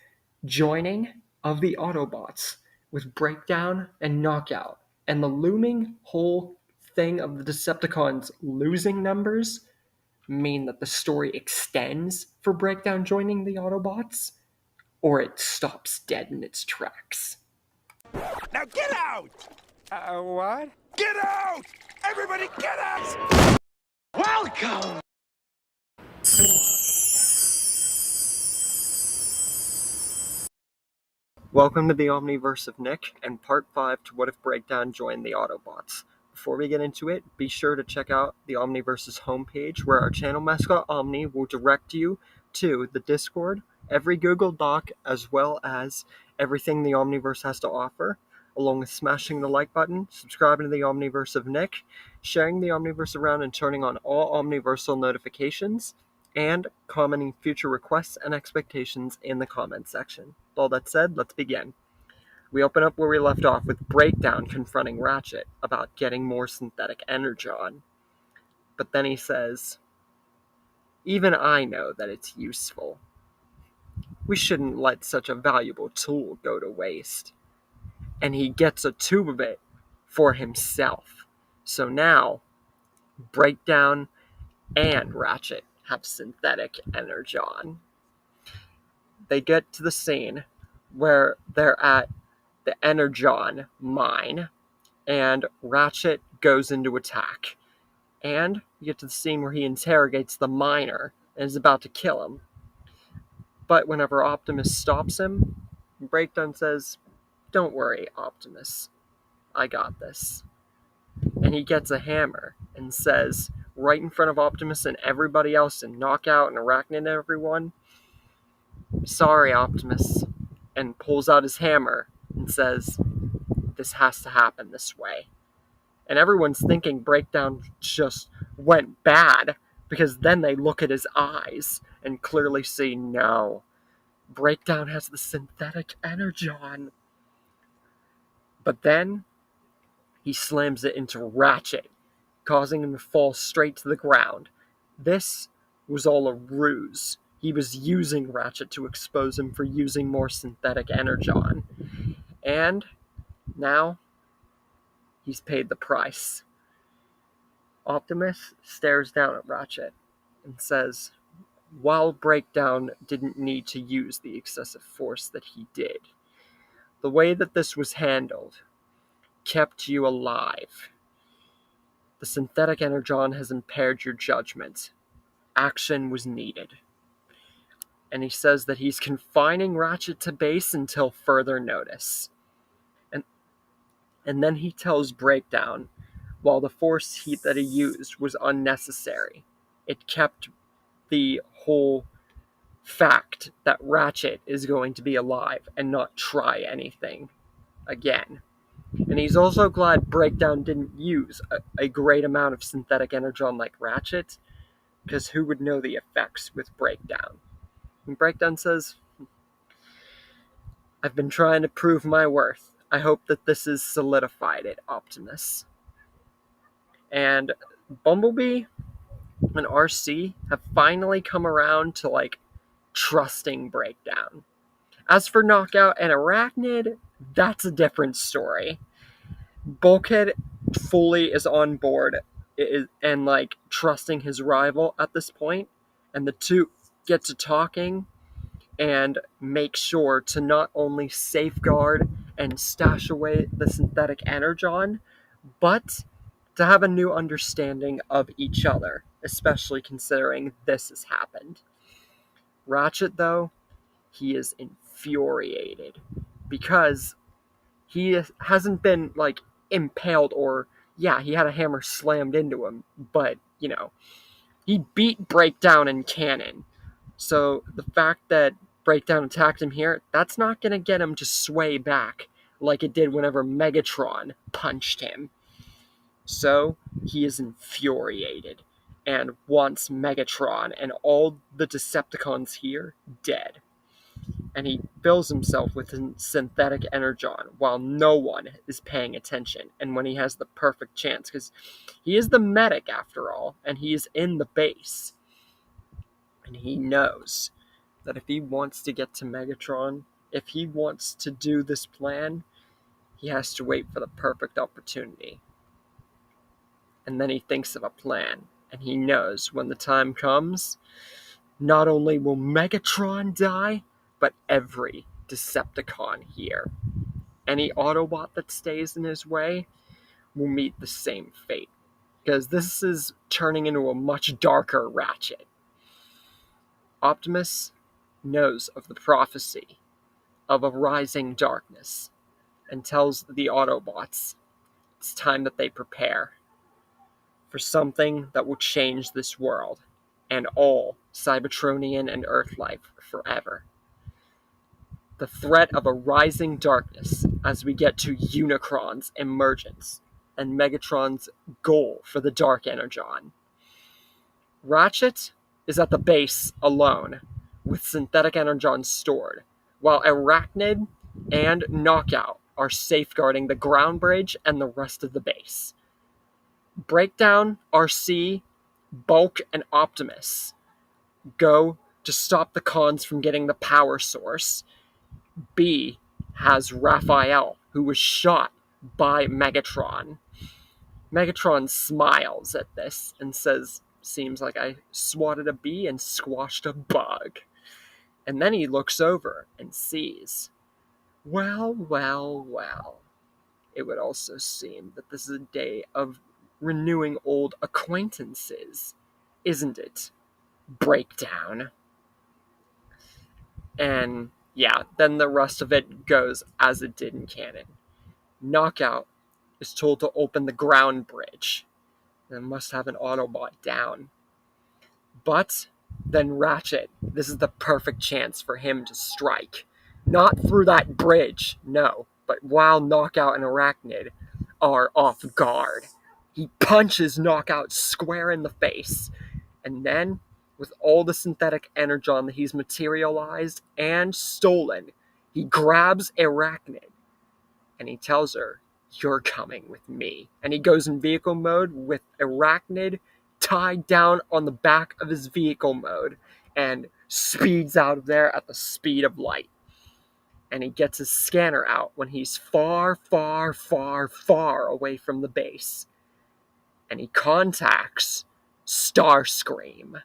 joining of the Autobots with Breakdown and Knockout and the looming whole thing of the Decepticons losing numbers mean that the story extends for Breakdown joining the Autobots? Or it stops dead in its tracks? Now get out! What? Get out! Everybody get out! Welcome! Welcome to the Omniverse of Nick, and Part 5 to What If Breakdown Joined the Autobots. Before we get into it, be sure to check out the Omniverse's homepage, where our channel mascot Omni will direct you to the Discord, every Google Doc, as well as everything the Omniverse has to offer, along with smashing the like button, subscribing to the Omniverse of Nick, sharing the Omniverse around and turning on all Omniversal notifications, and commenting future requests and expectations in the comments section. With all that said, let's begin. We open up where we left off with Breakdown confronting Ratchet about getting more synthetic energon. But then he says, "Even I know that it's useful. We shouldn't let such a valuable tool go to waste." And he gets a tube of it for himself. So now, Breakdown and Ratchet have synthetic energon. They get to the scene where they're at the energon mine, and Ratchet goes into attack. And you get to the scene where he interrogates the miner and is about to kill him. But whenever Optimus stops him, Breakdown says, "Don't worry, Optimus. I got this." And he gets a hammer and says, right in front of Optimus and everybody else, and Knockout and Arachnid and everyone, "Sorry, Optimus," and pulls out his hammer and says, "This has to happen this way." And everyone's thinking Breakdown just went bad, because then they look at his eyes and clearly see, no, Breakdown has the synthetic energon. But then he slams it into Ratchet, causing him to fall straight to the ground. This was all a ruse. He was using Ratchet to expose him for using more synthetic energon. And now he's paid the price. Optimus stares down at Ratchet and says, "While Breakdown didn't need to use the excessive force that he did, the way that this was handled kept you alive. The synthetic energon has impaired your judgment. Action was needed." And he says that he's confining Ratchet to base until further notice. And then he tells Breakdown, while the force heat that he used was unnecessary, it kept the whole fact that Ratchet is going to be alive and not try anything again. And he's also glad Breakdown didn't use a great amount of synthetic energon like Ratchet, because who would know the effects with Breakdown? And Breakdown says, "I've been trying to prove my worth. I hope that this has solidified it, Optimus." And Bumblebee and RC have finally come around to, trusting Breakdown. As for Knockout and Arachnid, that's a different story. Bulkhead fully is on board and trusting his rival at this point, and the two get to talking and make sure to not only safeguard and stash away the synthetic energon, but to have a new understanding of each other, especially considering this has happened. Ratchet, though, he is infuriated because he hasn't been impaled, or he had a hammer slammed into him, but he beat Breakdown in canon. So the fact that Breakdown attacked him here, that's not going to get him to sway back like it did whenever Megatron punched him. So he is infuriated and wants Megatron and all the Decepticons here dead. And he fills himself with synthetic energon while no one is paying attention, and when he has the perfect chance, because he is the medic after all, and he is in the base. And he knows that if he wants to get to Megatron, if he wants to do this plan, he has to wait for the perfect opportunity. And then he thinks of a plan, and he knows when the time comes, not only will Megatron die, but every Decepticon here. Any Autobot that stays in his way will meet the same fate, because this is turning into a much darker Ratchet. Optimus knows of the prophecy of a rising darkness and tells the Autobots it's time that they prepare for something that will change this world and all Cybertronian and Earth life forever. The threat of a rising darkness as we get to Unicron's emergence and Megatron's goal for the Dark Energon. Ratchet is at the base alone, with synthetic energon stored, while Arachnid and Knockout are safeguarding the ground bridge and the rest of the base. Breakdown, RC, Bulk, and Optimus go to stop the cons from getting the power source. B has Raphael, who was shot by Megatron. Megatron smiles at this and says, "Seems like I swatted a bee and squashed a bug." And then he looks over and sees, well, well, well. It would also seem that this is a day of renewing old acquaintances, isn't it, breakdown. And yeah, then the rest of it goes as it did in canon. Knockout is told to open the ground bridge and must have an Autobot down. But then Ratchet, this is the perfect chance for him to strike. Not through that bridge, no, but while Knockout and Arachnid are off guard. He punches Knockout square in the face, and then, with all the synthetic energon that he's materialized and stolen, he grabs Arachnid, and he tells her, "You're coming with me." And he goes in vehicle mode with Arachnid tied down on the back of his vehicle mode and speeds out of there at the speed of light. And he gets his scanner out when he's far, far, far, far away from the base. And he contacts Starscream,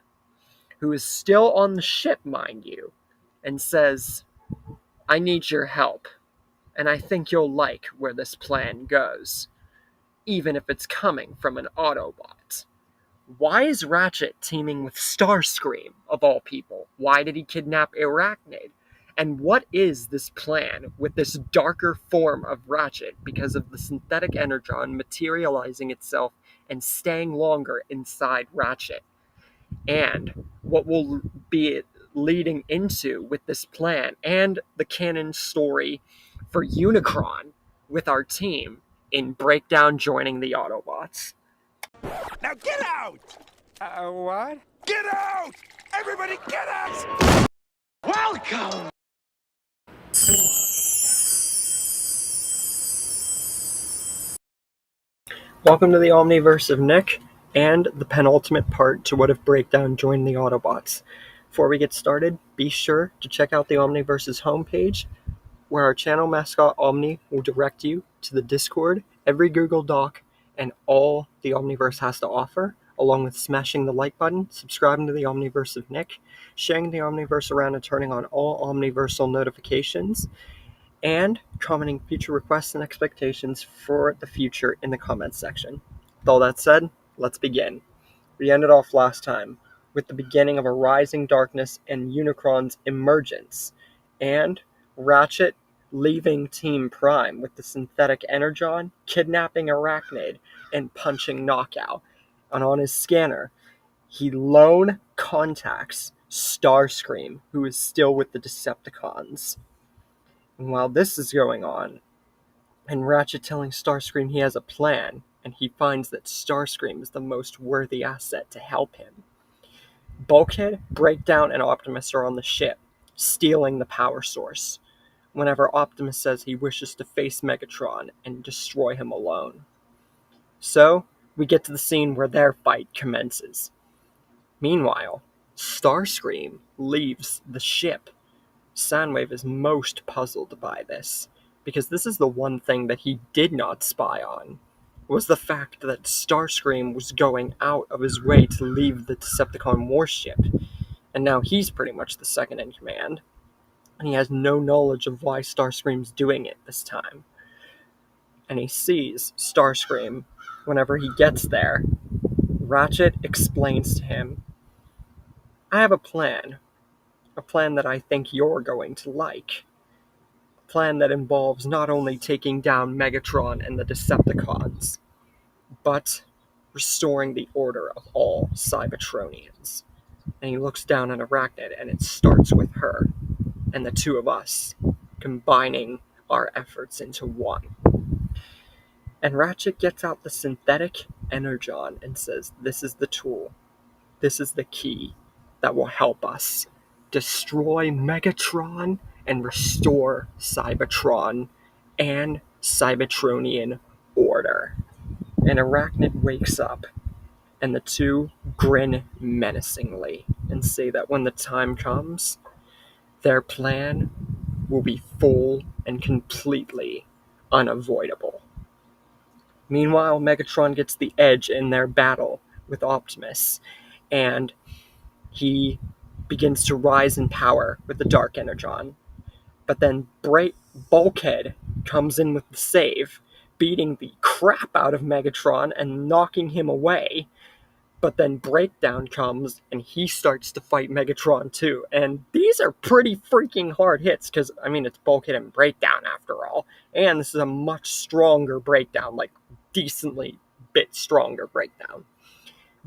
who is still on the ship, mind you, and says, "I need your help, and I think you'll like where this plan goes, even if it's coming from an Autobot." Why is Ratchet teaming with Starscream, of all people? Why did he kidnap Arachnid? And what is this plan with this darker form of Ratchet because of the synthetic energon materializing itself and staying longer inside Ratchet? And what will be leading into with this plan and the canon story for Unicron with our team in Breakdown joining the Autobots? Now get out! What? Get out! Everybody get out! Welcome! Welcome to the Omniverse of Nick, and the penultimate part to what if Breakdown joined the Autobots. Before we get started, be sure to check out the Omniverse's homepage, where our channel mascot Omni will direct you to the Discord, every Google Doc, and all the Omniverse has to offer, along with smashing the like button, subscribing to the Omniverse of Nick, sharing the Omniverse around and turning on all Omniversal notifications, and commenting future requests and expectations for the future in the comments section. With all that said, let's begin. We ended off last time with the beginning of a rising darkness and Unicron's emergence, and Ratchet leaving Team Prime with the synthetic energon, kidnapping Arachnid, and punching Knockout. And on his scanner, he lone contacts Starscream, who is still with the Decepticons. And while this is going on, and Ratchet telling Starscream he has a plan, and he finds that Starscream is the most worthy asset to help him, Bulkhead, Breakdown, and Optimus are on the ship, stealing the power source, whenever Optimus says he wishes to face Megatron and destroy him alone. So, we get to the scene where their fight commences. Meanwhile, Starscream leaves the ship. Soundwave is most puzzled by this, because this is the one thing that he did not spy on, was the fact that Starscream was going out of his way to leave the Decepticon warship, and now he's pretty much the second in command, and he has no knowledge of why Starscream's doing it this time. And he sees Starscream whenever he gets there. Ratchet explains to him, "I have a plan that I think you're going to like. A plan that involves not only taking down Megatron and the Decepticons, but restoring the order of all Cybertronians." And he looks down at Arachnid, and it starts with her, and the two of us, combining our efforts into one. And Ratchet gets out the synthetic energon and says, "This is the tool. This is the key that will help us destroy Megatron and restore Cybertron and Cybertronian order." And Arachnid wakes up, and the two grin menacingly and say that when the time comes, their plan will be full and completely unavoidable. Meanwhile, Megatron gets the edge in their battle with Optimus, and he begins to rise in power with the Dark Energon. But then Bulkhead comes in with the save, beating the crap out of Megatron and knocking him away. But then Breakdown comes and he starts to fight Megatron too. And these are pretty freaking hard hits because, I mean, it's Bulkhead and Breakdown after all. And this is a much stronger Breakdown, like decently bit stronger Breakdown.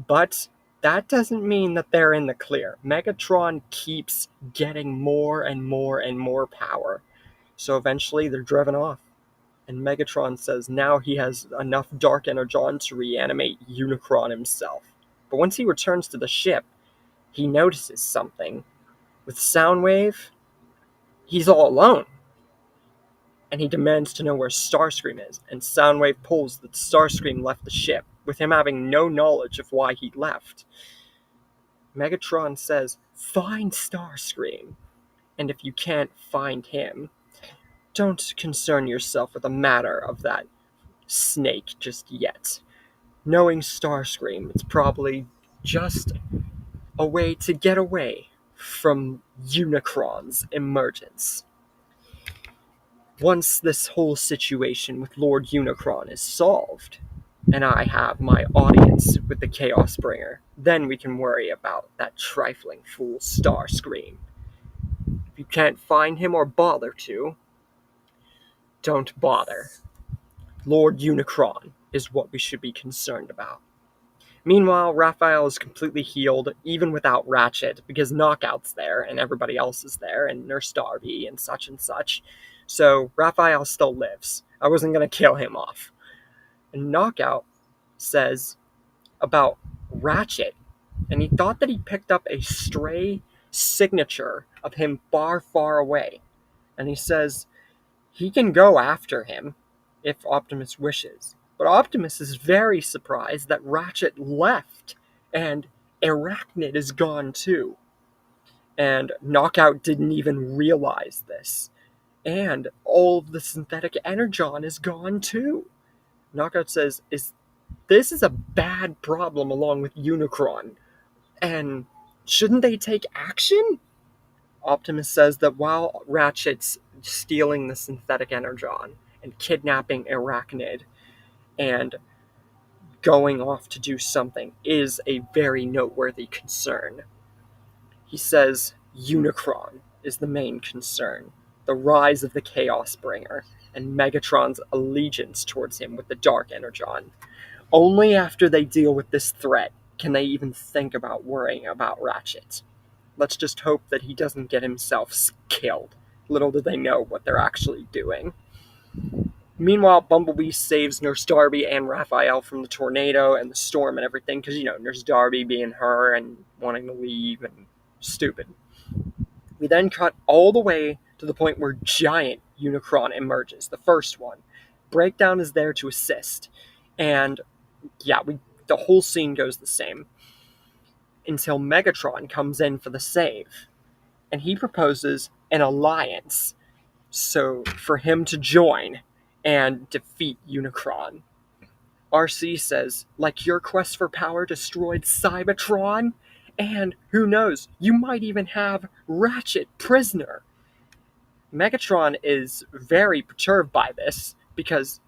But that doesn't mean that they're in the clear. Megatron keeps getting more and more and more power. So eventually they're driven off. And Megatron says now he has enough Dark Energon to reanimate Unicron himself. But once he returns to the ship, he notices something. With Soundwave, he's all alone. And he demands to know where Starscream is, and Soundwave pulls that Starscream left the ship, with him having no knowledge of why he left. Megatron says, find Starscream, and if you can't find him, don't concern yourself with the matter of that snake just yet. Knowing Starscream, it's probably just a way to get away from Unicron's emergence. Once this whole situation with Lord Unicron is solved, and I have my audience with the Chaos Bringer, then we can worry about that trifling fool Starscream. If you can't find him or bother to, don't bother. Lord Unicron is what we should be concerned about. Meanwhile, Raphael is completely healed, even without Ratchet, because Knockout's there, and everybody else is there, and Nurse Darby, and such. So, Raphael still lives. I wasn't going to kill him off. And Knockout says about Ratchet, and he thought that he picked up a stray signature of him far, far away. And he says he can go after him if Optimus wishes. But Optimus is very surprised that Ratchet left, and Arachnid is gone too. And Knockout didn't even realize this. And all of the synthetic energon is gone too. Knockout says, this is a bad problem along with Unicron. And shouldn't they take action? Optimus says that while Ratchet's stealing the synthetic energon and kidnapping Arachnid and going off to do something is a very noteworthy concern. He says Unicron is the main concern, the rise of the Chaos Bringer, and Megatron's allegiance towards him with the Dark Energon. Only after they deal with this threat can they even think about worrying about Ratchet. Let's just hope that he doesn't get himself killed. Little do they know what they're actually doing. Meanwhile, Bumblebee saves Nurse Darby and Raphael from the tornado and the storm and everything, because, Nurse Darby being her and wanting to leave and stupid. We then cut all the way to the point where Giant Unicron emerges, the first one. Breakdown is there to assist, and the whole scene goes the same until Megatron comes in for the save, and he proposes an alliance, so for him to join and defeat Unicron. RC says, like your quest for power destroyed Cybertron, and who knows, you might even have Ratchet prisoner. Megatron is very perturbed by this, because,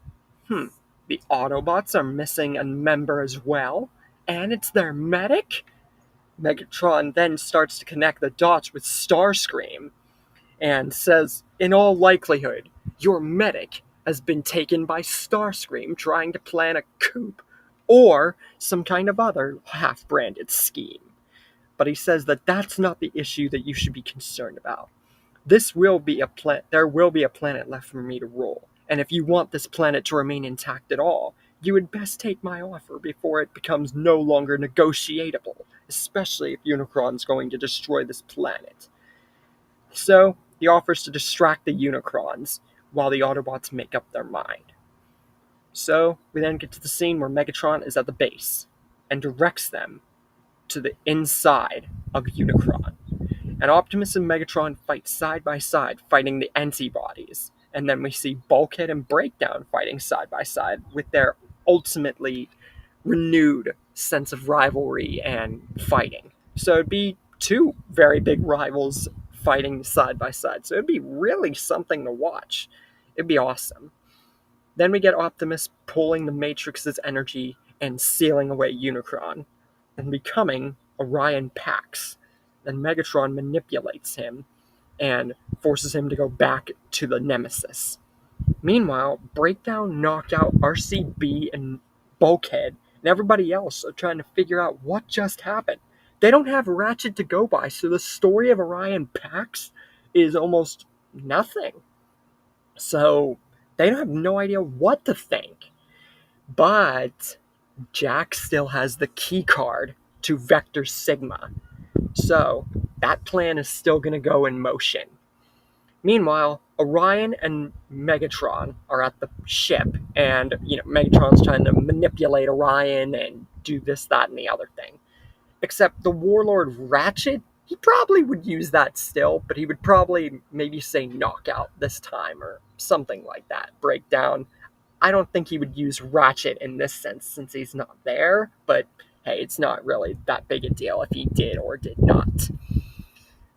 the Autobots are missing a member as well, and it's their medic? Megatron then starts to connect the dots with Starscream, and says, in all likelihood, your medic has been taken by Starscream trying to plan a coup, or some kind of other half-branded scheme. But he says that that's not the issue that you should be concerned about. There will be a planet left for me to rule, and if you want this planet to remain intact at all, you would best take my offer before it becomes no longer negotiable, especially if Unicron's going to destroy this planet. So, he offers to distract the Unicrons while the Autobots make up their mind. So, we then get to the scene where Megatron is at the base and directs them to the inside of Unicron. And Optimus and Megatron fight side by side, fighting the antibodies. And then we see Bulkhead and Breakdown fighting side by side with their ultimately renewed sense of rivalry and fighting. So it'd be two very big rivals fighting side by side. So it'd be really something to watch. It'd be awesome. Then we get Optimus pulling the Matrix's energy and sealing away Unicron. and becoming Orion Pax. Then Megatron manipulates him and forces him to go back to the Nemesis. Meanwhile, Breakdown, Knockout, RCB, and Bulkhead and everybody else are trying to figure out what just happened. They don't have Ratchet to go by, so the story of Orion Pax is almost nothing. So they have no idea what to think. But Jack still has the key card to Vector Sigma. So that plan is still going to go in motion. Meanwhile, Orion and Megatron are at the ship, and Megatron's trying to manipulate Orion and do this, that, and the other thing. Except the Warlord Ratchet, he probably would use that still, but he would probably maybe say Knockout this time or something like that. Breakdown. I don't think he would use Ratchet in this sense since he's not there, but hey, it's not really that big a deal if he did or did not.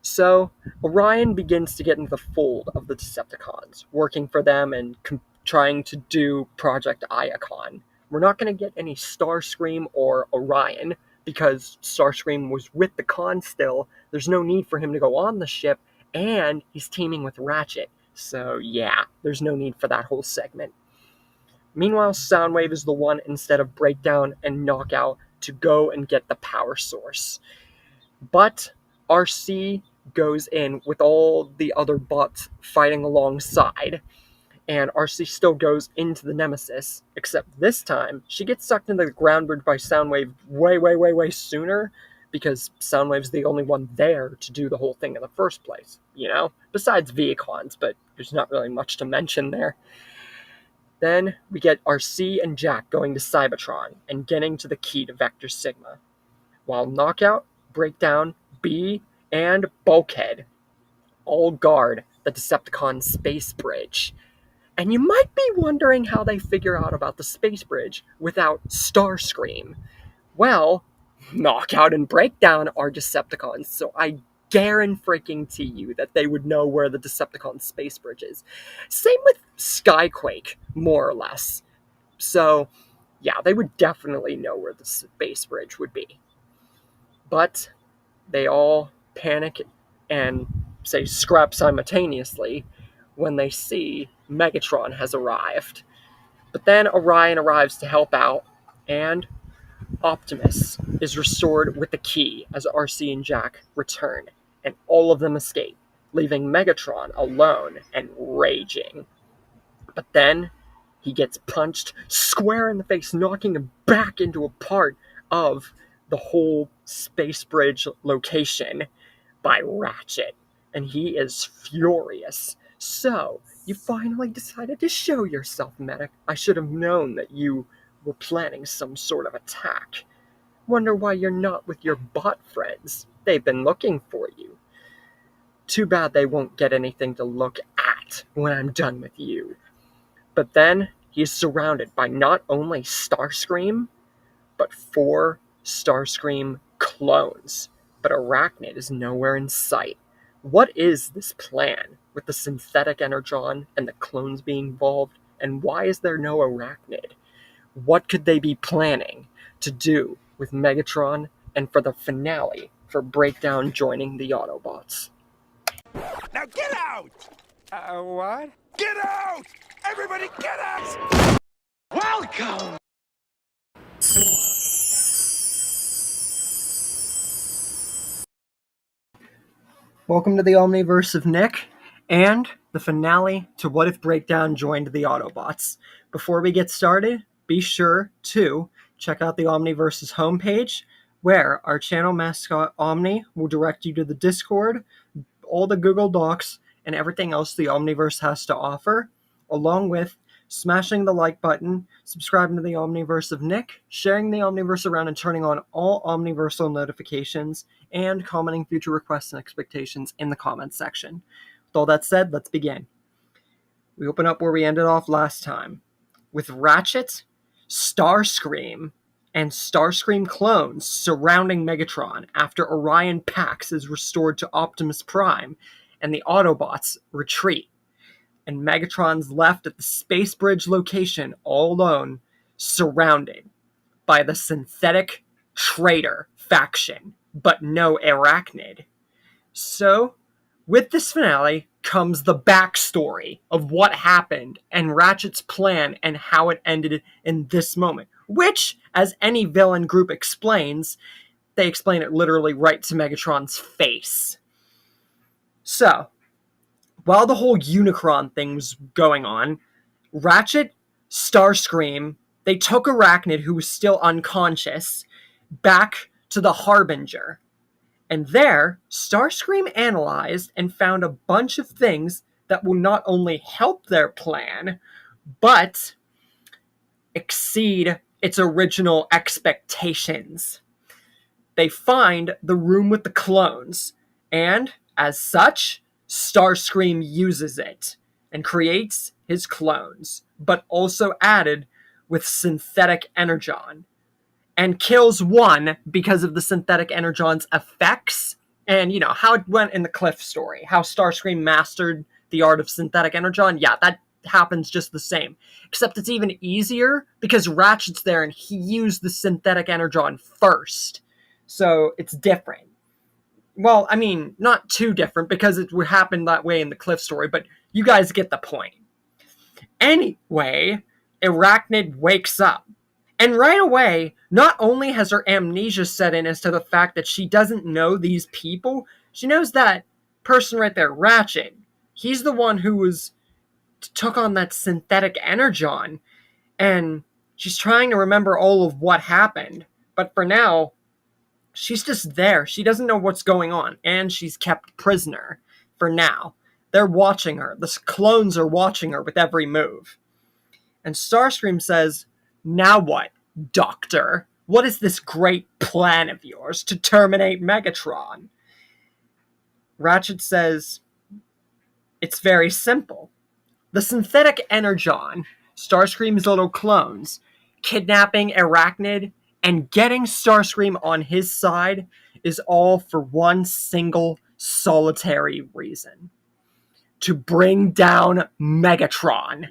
So, Orion begins to get into the fold of the Decepticons, working for them and trying to do Project Iacon. We're not going to get any Starscream or Orion, because Starscream was with the Con still. There's no need for him to go on the ship, and he's teaming with Ratchet. So yeah, there's no need for that whole segment. Meanwhile, Soundwave is the one, instead of Breakdown and Knockout, to go and get the power source. But RC goes in with all the other bots fighting alongside, and RC still goes into the Nemesis, except this time she gets sucked into the ground bridge by Soundwave way sooner, because Soundwave's the only one there to do the whole thing in the first place, besides Viacons, but there's not really much to mention there. Then we get RC and Jack going to Cybertron and getting to the key to Vector Sigma, while Knockout, Breakdown, B, and Bulkhead all guard the Decepticon space bridge. And you might be wondering how they figure out about the space bridge without Starscream. Well, Knockout and Breakdown are Decepticons, so I guarantee you that they would know where the Decepticon space bridge is. Same with Skyquake, more or less. So, yeah, they would definitely know where the space bridge would be. But they all panic and say scrap simultaneously when they see Megatron has arrived. But then Orion arrives to help out, and Optimus is restored with the key as RC and Jack return, and all of them escape, leaving Megatron alone and raging. But then he gets punched square in the face, knocking him back into a part of the whole space bridge location by Ratchet, and he is furious. So, you finally decided to show yourself, Medic. I should have known that you were planning some sort of attack. Wonder why you're not with your bot friends. They've been looking for you. Too bad they won't get anything to look at when I'm done with you. But then he is surrounded by not only Starscream, but 4 Starscream clones. But Arachnid is nowhere in sight. What is this plan with the synthetic energon and the clones being involved? And why is there no Arachnid? What could they be planning to do with Megatron, and for the finale for Breakdown joining the Autobots? Now get out! What? Get out! Everybody get out! Welcome! Welcome to the Omniverse of Nick, and the finale to What If Breakdown joined the Autobots. Before we get started, be sure to check out the Omniverse's homepage, where our channel mascot Omni will direct you to the Discord, all the Google Docs, and everything else the Omniverse has to offer, along with smashing the like button, subscribing to the Omniverse of Nick, sharing the Omniverse around and turning on all Omniversal notifications, and commenting future requests and expectations in the comments section. With all that said, let's begin. We open up where we ended off last time, with Ratchet, Starscream, and Starscream clones surrounding Megatron after Orion Pax is restored to Optimus Prime, and the Autobots retreat. And Megatron's left at the Space Bridge location all alone, surrounded by the synthetic traitor faction, but no Arachnid. So, with this finale comes the backstory of what happened and Ratchet's plan and how it ended in this moment, which, as any villain group explains, they explain it literally right to Megatron's face. So, while the whole Unicron thing was going on, Ratchet, Starscream, they took Arachnid, who was still unconscious, back to the Harbinger. And there, Starscream analyzed and found a bunch of things that will not only help their plan, but exceed its original expectations. They find the room with the clones, and, as such, Starscream uses it and creates his clones, but also added with synthetic energon, and kills one because of the synthetic energon's effects, and how it went in the Cliff story, how Starscream mastered the art of synthetic energon. Yeah, that happens just the same, except it's even easier because Ratchet's there and he used the synthetic energon first, so it's different. Well, I mean, not too different because it would happen that way in the Cliff story, but you guys get the point. Anyway, Arachnid wakes up. And right away, not only has her amnesia set in as to the fact that she doesn't know these people, she knows that person right there, Ratchet. He's the one who took on that synthetic energon. And she's trying to remember all of what happened. But for now, she's just there. She doesn't know what's going on. And she's kept prisoner for now. They're watching her. The clones are watching her with every move. And Starscream says, "Now what, Doctor? What is this great plan of yours to terminate Megatron?" Ratchet says, "It's very simple. The synthetic energon, Starscream's little clones, kidnapping Arachnid and getting Starscream on his side is all for one single solitary reason. To bring down Megatron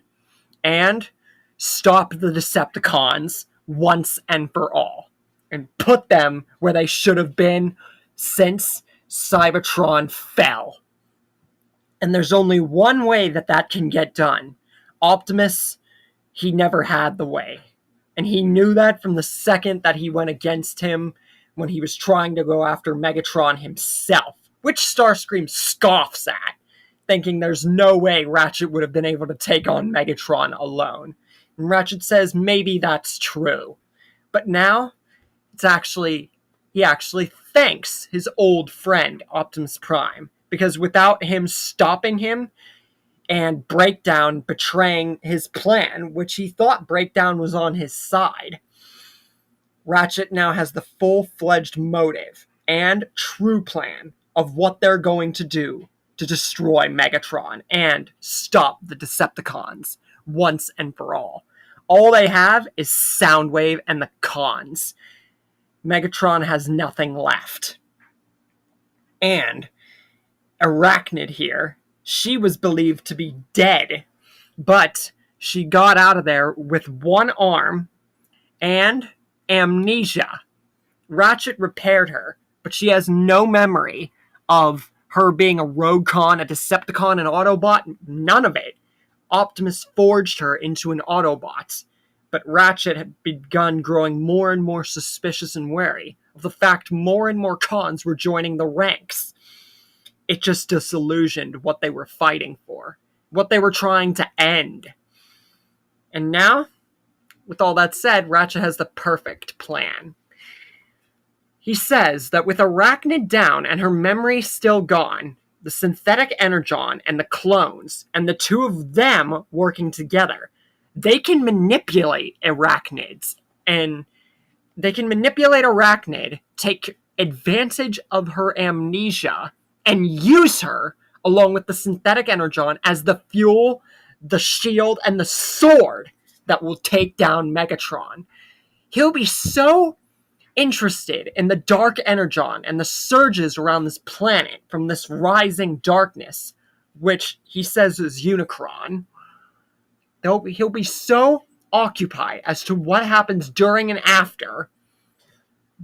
and stop the Decepticons once and for all, and put them where they should have been since Cybertron fell. And there's only one way that can get done. Optimus, he never had the way. And he knew that from the second that he went against him when he was trying to go after Megatron himself, which Starscream scoffs at, thinking there's no way Ratchet would have been able to take on Megatron alone. And Ratchet says maybe that's true. But now, he actually thanks his old friend, Optimus Prime, because without him stopping him and Breakdown betraying his plan, which he thought Breakdown was on his side, Ratchet now has the full-fledged motive and true plan of what they're going to do to destroy Megatron and stop the Decepticons once and for all. All they have is Soundwave and the cons. Megatron has nothing left. And Arachnid here, she was believed to be dead, but she got out of there with one arm and amnesia. Ratchet repaired her, but she has no memory of her being a rogue con, a Decepticon, an Autobot, none of it. Optimus forged her into an Autobot, but Ratchet had begun growing more and more suspicious and wary of the fact more and more cons were joining the ranks. It just disillusioned what they were fighting for, what they were trying to end. And now, with all that said, Ratchet has the perfect plan. He says that with Arachnid down and her memory still gone, the synthetic energon and the clones, and the two of them working together, they can manipulate Arachnids. And they can manipulate Arachnid, take advantage of her amnesia, and use her, along with the synthetic energon, as the fuel, the shield, and the sword that will take down Megatron. He'll be so interested in the dark energon and the surges around this planet from this rising darkness, which he says is Unicron. He'll be so occupied as to what happens during and after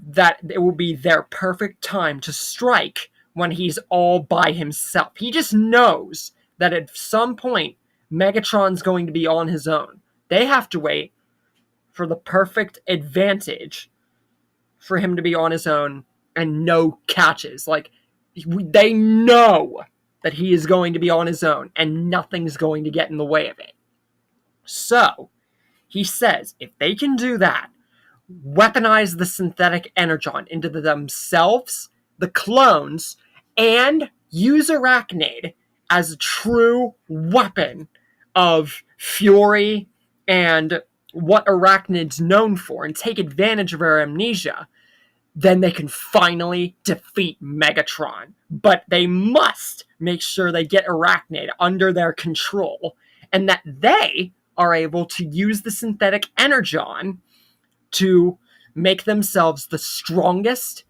that it will be their perfect time to strike when he's all by himself. He just knows that at some point Megatron's going to be on his own. They have to wait for the perfect advantage for him to be on his own and no catches. Like, they know that he is going to be on his own and nothing's going to get in the way of it. So, he says if they can do that, weaponize the synthetic energon into themselves, the clones, and use Arachnid as a true weapon of fury and what Arachnid's known for, and take advantage of her amnesia, then they can finally defeat Megatron. But they must make sure they get Arachnid under their control, and that they are able to use the synthetic energon to make themselves the strongest,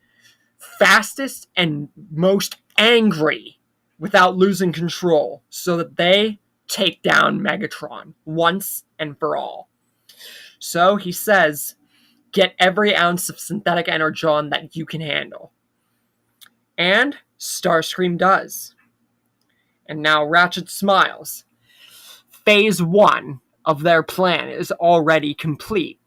fastest, and most angry without losing control, so that they take down Megatron once and for all. So he says, get every ounce of synthetic energon that you can handle. And Starscream does. And now Ratchet smiles. Phase 1 of their plan is already complete.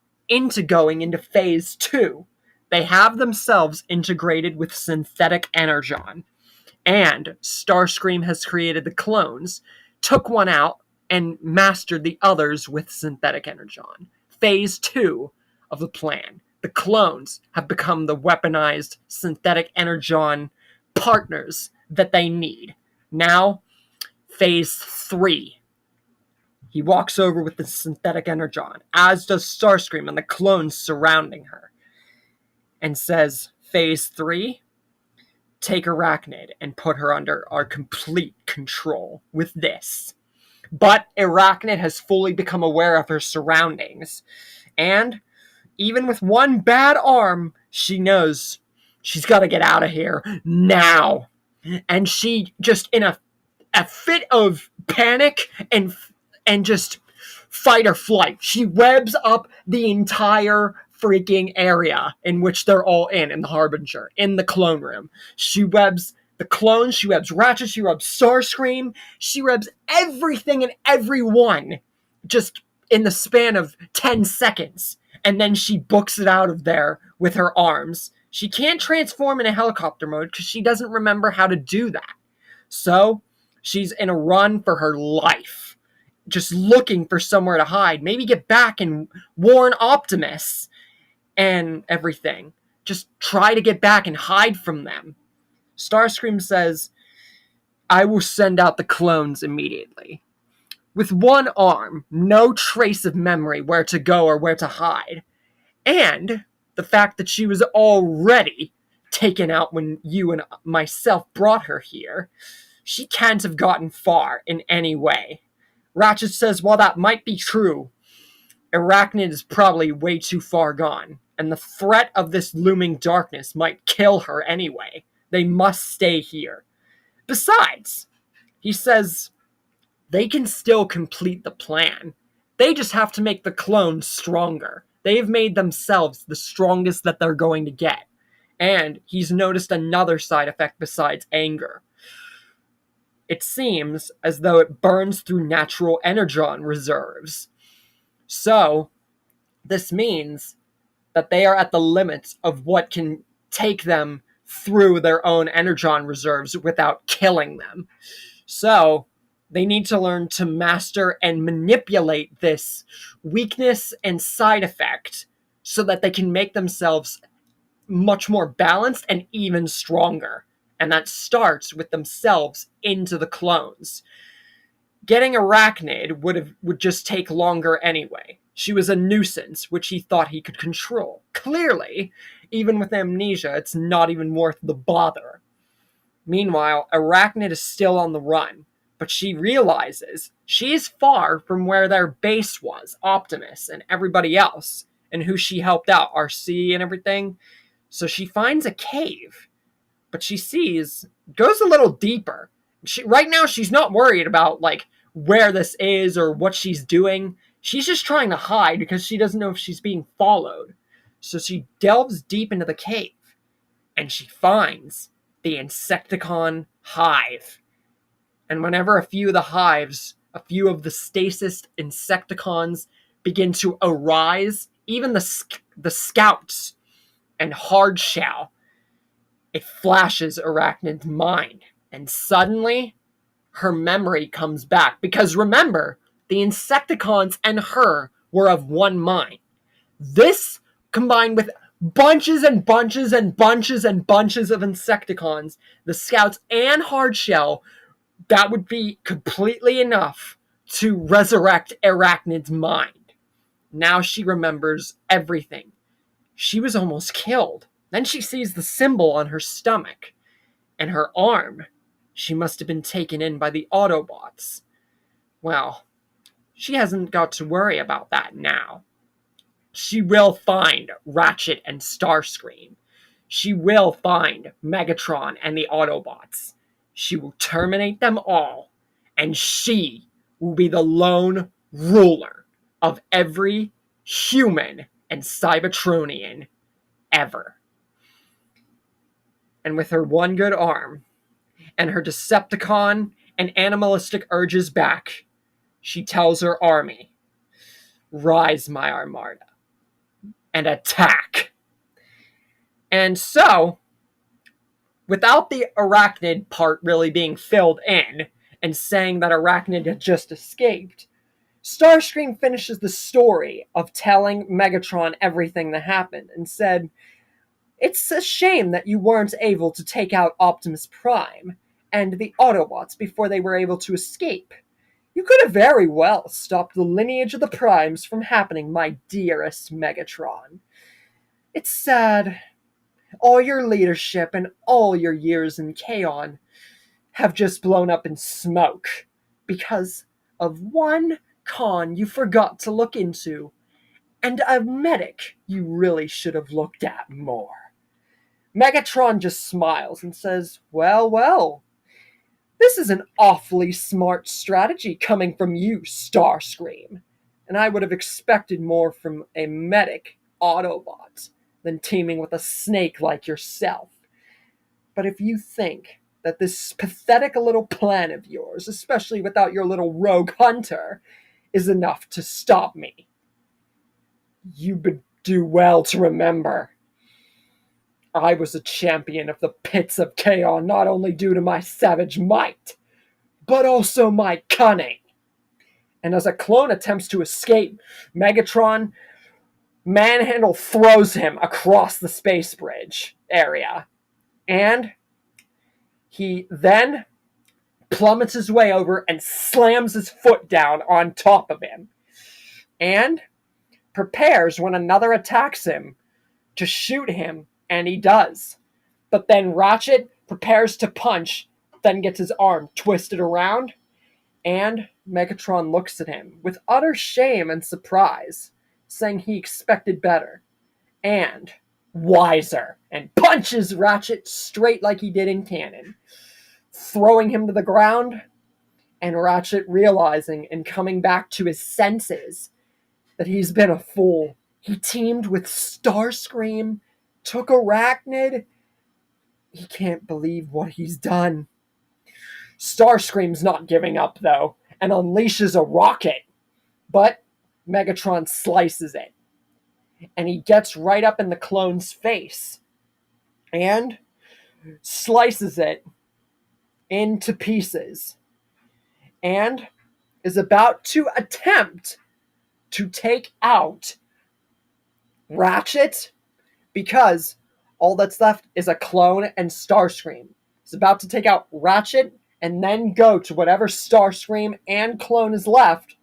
Going into phase 2, they have themselves integrated with synthetic energon. And Starscream has created the clones, took one out, and mastered the others with synthetic energon. Phase 2 of the plan. The clones have become the weaponized synthetic energon partners that they need. Now, phase 3. He walks over with the synthetic energon, as does Starscream and the clones surrounding her, and says, phase 3, take Arachnid and put her under our complete control with this. But Arachnid has fully become aware of her surroundings, and even with one bad arm, she knows she's got to get out of here now. And she, just in a fit of panic and just fight or flight, she webs up the entire freaking area in which they're all in the Harbinger, in the clone room. She webs the clones, she webs Ratchet, she webs Starscream, she webs everything and everyone just in the span of 10 seconds. And then she books it out of there with her arms. She can't transform in a helicopter mode because she doesn't remember how to do that. So she's in a run for her life, just looking for somewhere to hide, maybe get back and warn Optimus and everything. Just try to get back and hide from them. Starscream says, I will send out the clones immediately. With one arm, no trace of memory where to go or where to hide. And the fact that she was already taken out when you and myself brought her here, she can't have gotten far in any way. Ratchet says, while that might be true, Arachnid is probably way too far gone, and the threat of this looming darkness might kill her anyway. They must stay here. Besides, he says, they can still complete the plan. They just have to make the clones stronger. They've made themselves the strongest that they're going to get. And he's noticed another side effect besides anger. It seems as though it burns through natural energon reserves. So, this means that they are at the limits of what can take them through their own energon reserves without killing them. So, they need to learn to master and manipulate this weakness and side effect so that they can make themselves much more balanced and even stronger. And that starts with themselves into the clones. Getting Arachnid would just take longer anyway. She was a nuisance, which he thought he could control. Clearly, even with amnesia, it's not even worth the bother. Meanwhile, Arachnid is still on the run, but she realizes she's far from where their base was, Optimus and everybody else, and who she helped out, RC and everything. So she finds a cave, but she goes a little deeper. Right now, she's not worried about, where this is or what she's doing. She's just trying to hide because she doesn't know if she's being followed. So she delves deep into the cave, and she finds the Insecticon hive. And whenever a few of the stasis Insecticons begin to arise, even the scouts and Hardshell, it flashes Arachnid's mind. And suddenly, her memory comes back. Because remember, the Insecticons and her were of one mind. This, combined with bunches and bunches and bunches and bunches of Insecticons, the Scouts and Hardshell, that would be completely enough to resurrect Arachnid's mind. Now she remembers everything. She was almost killed. Then she sees the symbol on her stomach and her arm. She must have been taken in by the Autobots. Well, she hasn't got to worry about that now. She will find Ratchet and Starscream. She will find Megatron and the Autobots. She will terminate them all, and she will be the lone ruler of every human and Cybertronian ever. And with her one good arm, and her Decepticon and animalistic urges back, she tells her army, "Rise, my armada, and attack." And so, without the Arachnid part really being filled in, and saying that Arachnid had just escaped, Starscream finishes the story of telling Megatron everything that happened, and said, "It's a shame that you weren't able to take out Optimus Prime and the Autobots before they were able to escape. You could have very well stopped the lineage of the Primes from happening, my dearest Megatron. It's sad. All your leadership and all your years in Kaon have just blown up in smoke because of one con you forgot to look into, and a medic you really should have looked at more." Megatron just smiles and says, "Well, well, this is an awfully smart strategy coming from you, Starscream, and I would have expected more from a medic Autobot than teaming with a snake like yourself. But if you think that this pathetic little plan of yours, especially without your little rogue hunter, is enough to stop me, you would do well to remember I was a champion of the pits of Kaon not only due to my savage might, but also my cunning." And as a clone attempts to escape, Megatron manhandle throws him across the space bridge area. And he then plummets his way over and slams his foot down on top of him. And prepares when another attacks him to shoot him, and he does. But then Ratchet prepares to punch, then gets his arm twisted around, and Megatron looks at him with utter shame and surprise, saying he expected better, and wiser, and punches Ratchet straight like he did in canon, throwing him to the ground, and Ratchet realizing and coming back to his senses that he's been a fool. He teamed with Starscream, took Arachnid. He can't believe what he's done. Starscream's not giving up, though, and unleashes a rocket. But Megatron slices it. And he gets right up in the clone's face. And slices it into pieces. And is about to attempt to take out Ratchet, because all that's left is a clone and Starscream. He's about to take out Ratchet and then go to whatever Starscream and clone is left,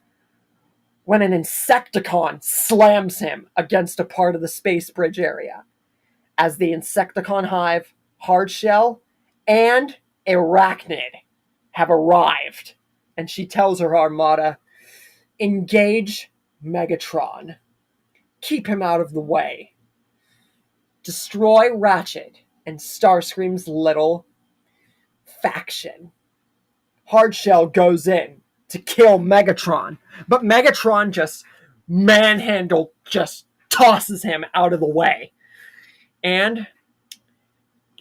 when an Insecticon slams him against a part of the space bridge area. As the Insecticon hive, Hardshell, and Arachnid have arrived. And she tells her armada, "Engage Megatron. Keep him out of the way. Destroy Ratchet and Starscream's little faction." Hardshell goes in to kill Megatron, but Megatron just tosses him out of the way and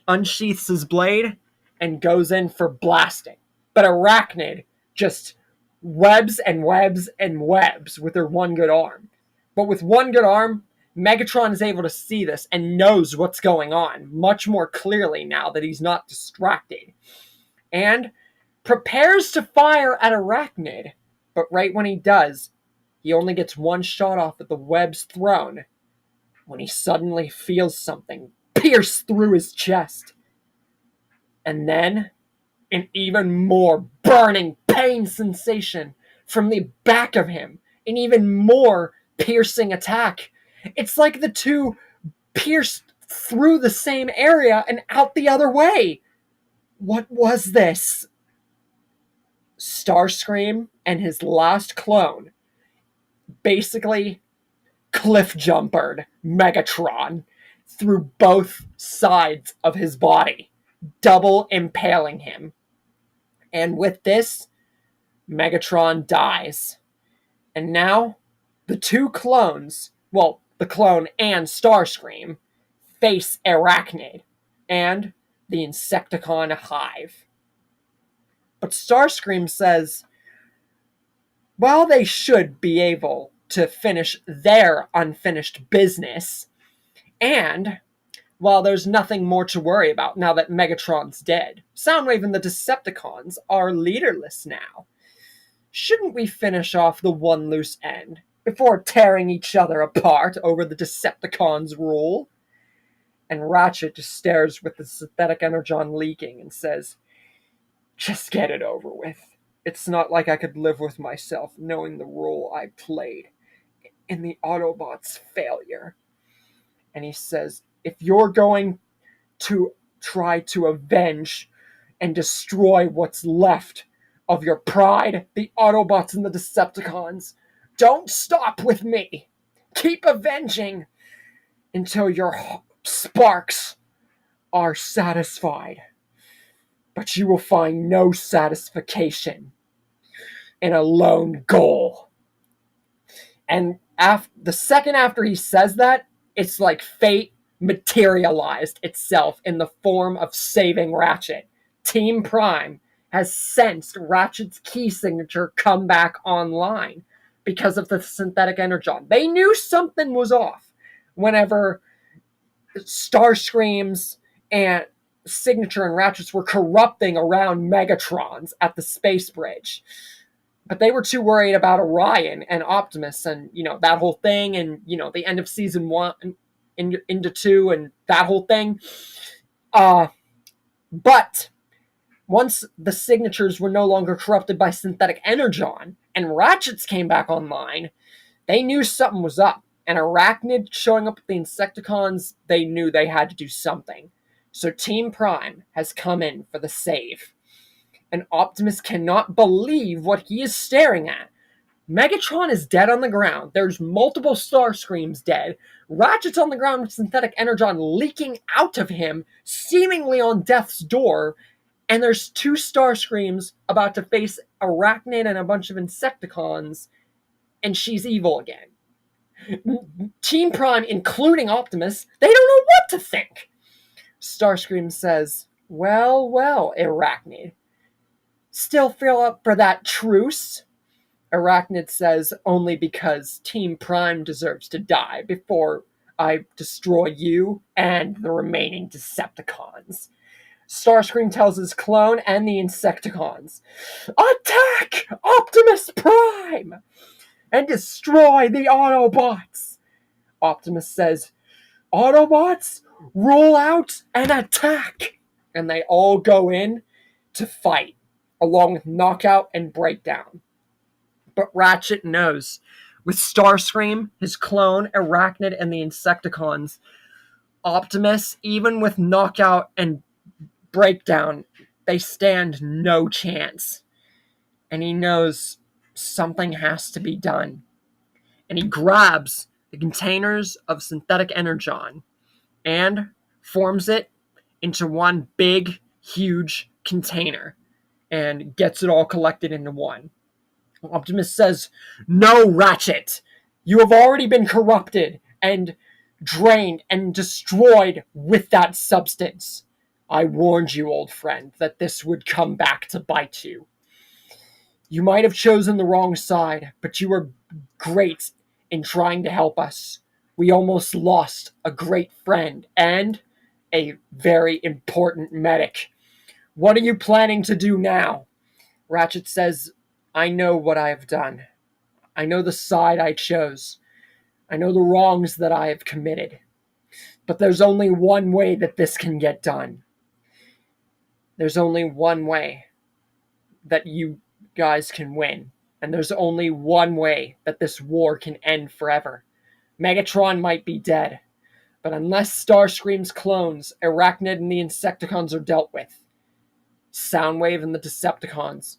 unsheaths his blade and goes in for blasting. But Arachnid just webs and webs and webs with her one good arm. But with one good arm, Megatron is able to see this and knows what's going on much more clearly now that he's not distracted. And prepares to fire at Arachnid. But right when he does, he only gets one shot off at the webs thrown when he suddenly feels something pierce through his chest. And then an even more burning pain sensation from the back of him. An even more piercing attack. It's like the two pierced through the same area and out the other way. What was this? Starscream and his last clone basically cliff jumpered Megatron through both sides of his body, double impaling him. And with this, Megatron dies. And now, the two clones, well, the clone and Starscream, face Arachnid and the Insecticon hive. But Starscream says, while they should be able to finish their unfinished business, and while there's nothing more to worry about now that Megatron's dead, Soundwave and the Decepticons are leaderless now. Shouldn't we finish off the one loose end before tearing each other apart over the Decepticons' rule? And Ratchet just stares with the synthetic energon leaking and says, just get it over with. It's not like I could live with myself knowing the role I played in the Autobots' failure. And he says, if you're going to try to avenge and destroy what's left of your pride, the Autobots and the Decepticons, don't stop with me. Keep avenging until your sparks are satisfied. But you will find no satisfaction in a lone goal. And the second after he says that, it's like fate materialized itself in the form of saving Ratchet. Team Prime has sensed Ratchet's key signature come back online because of the synthetic energon. They knew something was off whenever Starscream's and signature and Ratchet's were corrupting around Megatrons at the space bridge. But they were too worried about Orion and Optimus and, that whole thing and, the end of season 1 into 2 and that whole thing. But once the signatures were no longer corrupted by synthetic energon and Ratchet's came back online, they knew something was up. And Arachnid showing up with the Insecticons, they knew they had to do something. So Team Prime has come in for the save. And Optimus cannot believe what he is staring at. Megatron is dead on the ground. There's multiple Starscreams dead. Ratchet's on the ground with synthetic energon leaking out of him, seemingly on death's door. And there's two Starscreams about to face Arachnid and a bunch of Insecticons. And she's evil again. Team Prime, including Optimus, they don't know what to think. Starscream says, well, Arachnid. Still feel up for that truce? Arachnid says, only because Team Prime deserves to die before I destroy you and the remaining Decepticons. Starscream tells his clone and the Insecticons, attack Optimus Prime and destroy the Autobots. Optimus says, Autobots, roll out and attack. And they all go in to fight, along with Knockout and Breakdown. But Ratchet knows, with Starscream, his clone, Arachnid, and the Insecticons, Optimus, even with Knockout and Breakdown, they stand no chance. And he knows something has to be done. And he grabs the containers of synthetic energon and forms it into one big, huge container and gets it all collected into one. Optimus says, no, Ratchet! You have already been corrupted, and drained and destroyed with that substance. I warned you, old friend, that this would come back to bite you. You might have chosen the wrong side, but you were great in trying to help us. We almost lost a great friend and a very important medic. What are you planning to do now? Ratchet says, I know what I have done. I know the side I chose. I know the wrongs that I have committed. But there's only one way that this can get done. There's only one way that you guys can win. And there's only one way that this war can end forever. Megatron might be dead, but unless Starscream's clones, Arachnid and the Insecticons are dealt with, Soundwave and the Decepticons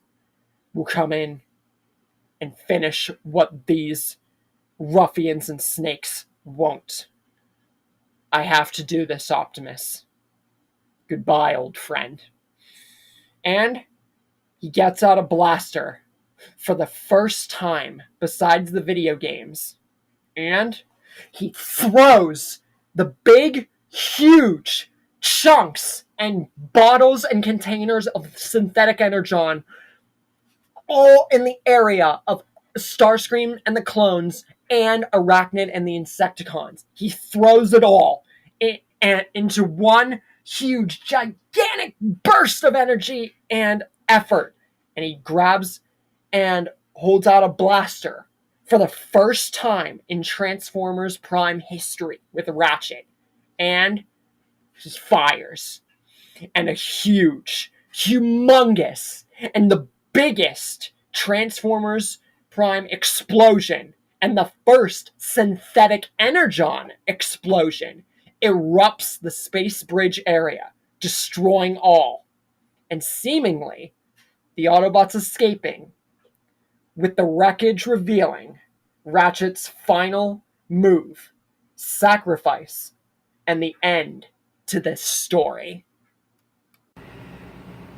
will come in and finish what these ruffians and snakes won't. I have to do this, Optimus. Goodbye, old friend. And he gets out a blaster for the first time besides the video games. And he throws the big, huge chunks and bottles and containers of synthetic energon all in the area of Starscream and the clones and Arachnid and the Insecticons. He throws it all into one huge, gigantic burst of energy and effort. And he grabs and holds out a blaster for the first time in Transformers Prime history with Ratchet. And he fires. And a huge, humongous, and the biggest Transformers Prime explosion and the first synthetic energon explosion erupts the space bridge area, destroying all, and seemingly the Autobots escaping, with the wreckage revealing Ratchet's final move, sacrifice, and the end to this story.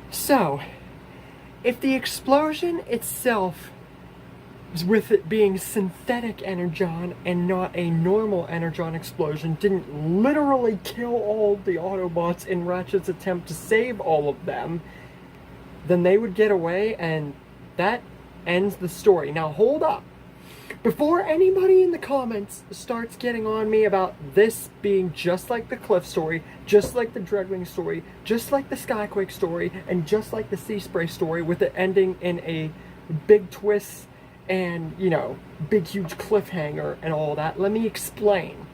So, if the explosion itself, with it being synthetic energon and not a normal energon explosion, didn't literally kill all the Autobots in Ratchet's attempt to save all of them, then they would get away, and that ends the story. Now hold up. Before anybody in the comments starts getting on me about this being just like the Cliff story, just like the Dreadwing story, just like the Skyquake story, and just like the Sea Spray story, with it ending in a big twist and, you know, big huge cliffhanger and all that, let me explain.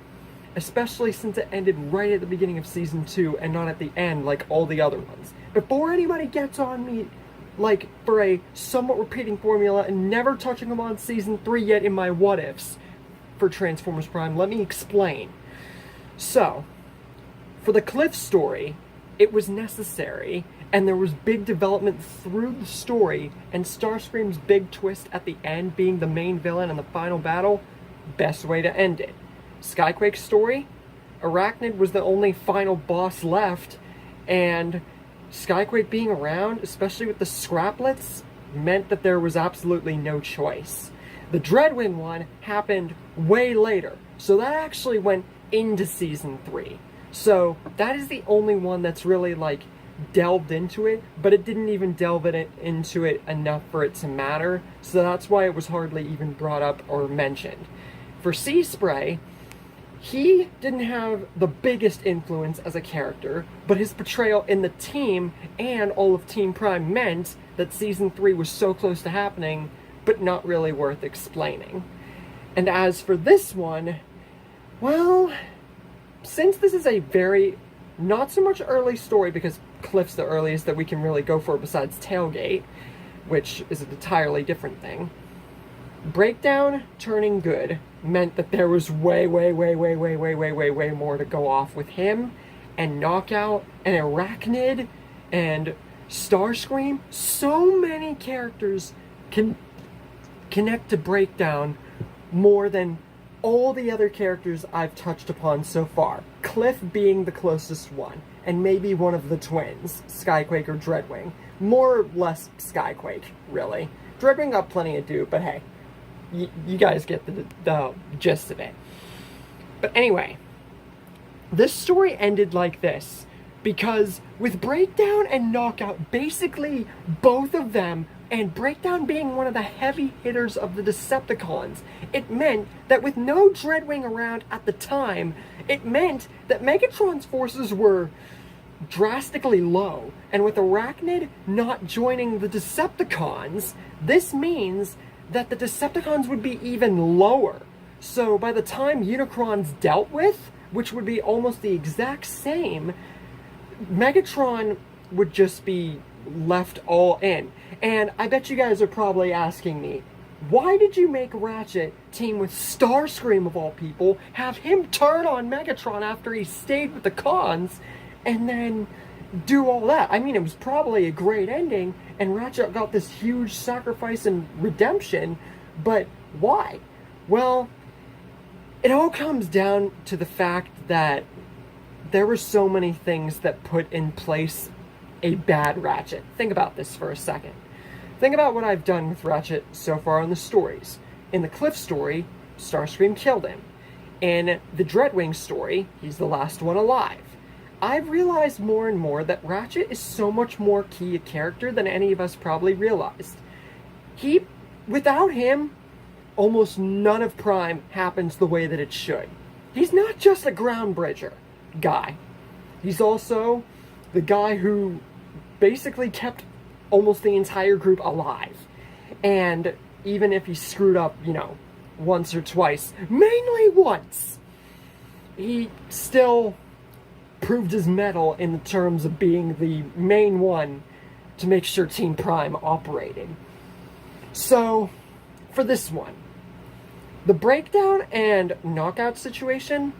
Especially since it ended right at the beginning of Season 2 and not at the end like all the other ones. Before anybody gets on me like for a somewhat repeating formula and never touching them on Season 3 yet in my what-ifs for Transformers Prime, let me explain. So, for the Cliff story, it was necessary, and there was big development through the story, and Starscream's big twist at the end being the main villain in the final battle, best way to end it. Skyquake's story, Arachnid was the only final boss left, and Skyquake being around, especially with the scraplets, meant that there was absolutely no choice. The Dreadwing one happened way later, so that actually went into Season 3. So that is the only one that's really like delved into it, but it didn't even delve into it enough for it to matter, so that's why it was hardly even brought up or mentioned. For Sea Spray, he didn't have the biggest influence as a character, but his portrayal in the team and all of Team Prime meant that Season 3 was so close to happening, but not really worth explaining. And as for this one, well, since this is a very, not so much early story, because Cliff's the earliest that we can really go for besides Tailgate, which is an entirely different thing, Breakdown turning good meant that there was way more to go off with him, and Knockout, and Arachnid, and Starscream. So many characters can connect to Breakdown more than all the other characters I've touched upon so far. Cliff being the closest one, and maybe one of the twins, Skyquake or Dreadwing. More or less Skyquake, really. Dreadwing got plenty to do, but hey, you guys get the gist of it. But anyway, this story ended like this because with Breakdown and Knockout, basically both of them, and Breakdown being one of the heavy hitters of the Decepticons, it meant that with no Dreadwing around at the time, it meant that Megatron's forces were drastically low, and with Arachnid not joining the Decepticons, this means that the Decepticons would be even lower. So by the time Unicron's dealt with, which would be almost the exact same, Megatron would just be left all in. And I bet you guys are probably asking me, why did you make Ratchet team with Starscream of all people, have him turn on Megatron after he stayed with the Cons, and then do all that? I mean, it was probably a great ending, and Ratchet got this huge sacrifice and redemption, but why? Well, it all comes down to the fact that there were so many things that put in place a bad Ratchet. Think about this for a second. Think about what I've done with Ratchet so far in the stories. In the Cliff story, Starscream killed him. In the Dreadwing story, he's the last one alive. I've realized more and more that Ratchet is so much more key a character than any of us probably realized. Without him, almost none of Prime happens the way that it should. He's not just a ground bridger guy. He's also the guy who basically kept almost the entire group alive. And even if he screwed up, once or twice, mainly once, he still proved his mettle in the terms of being the main one to make sure Team Prime operated. So, for this one, the Breakdown and Knockout situation,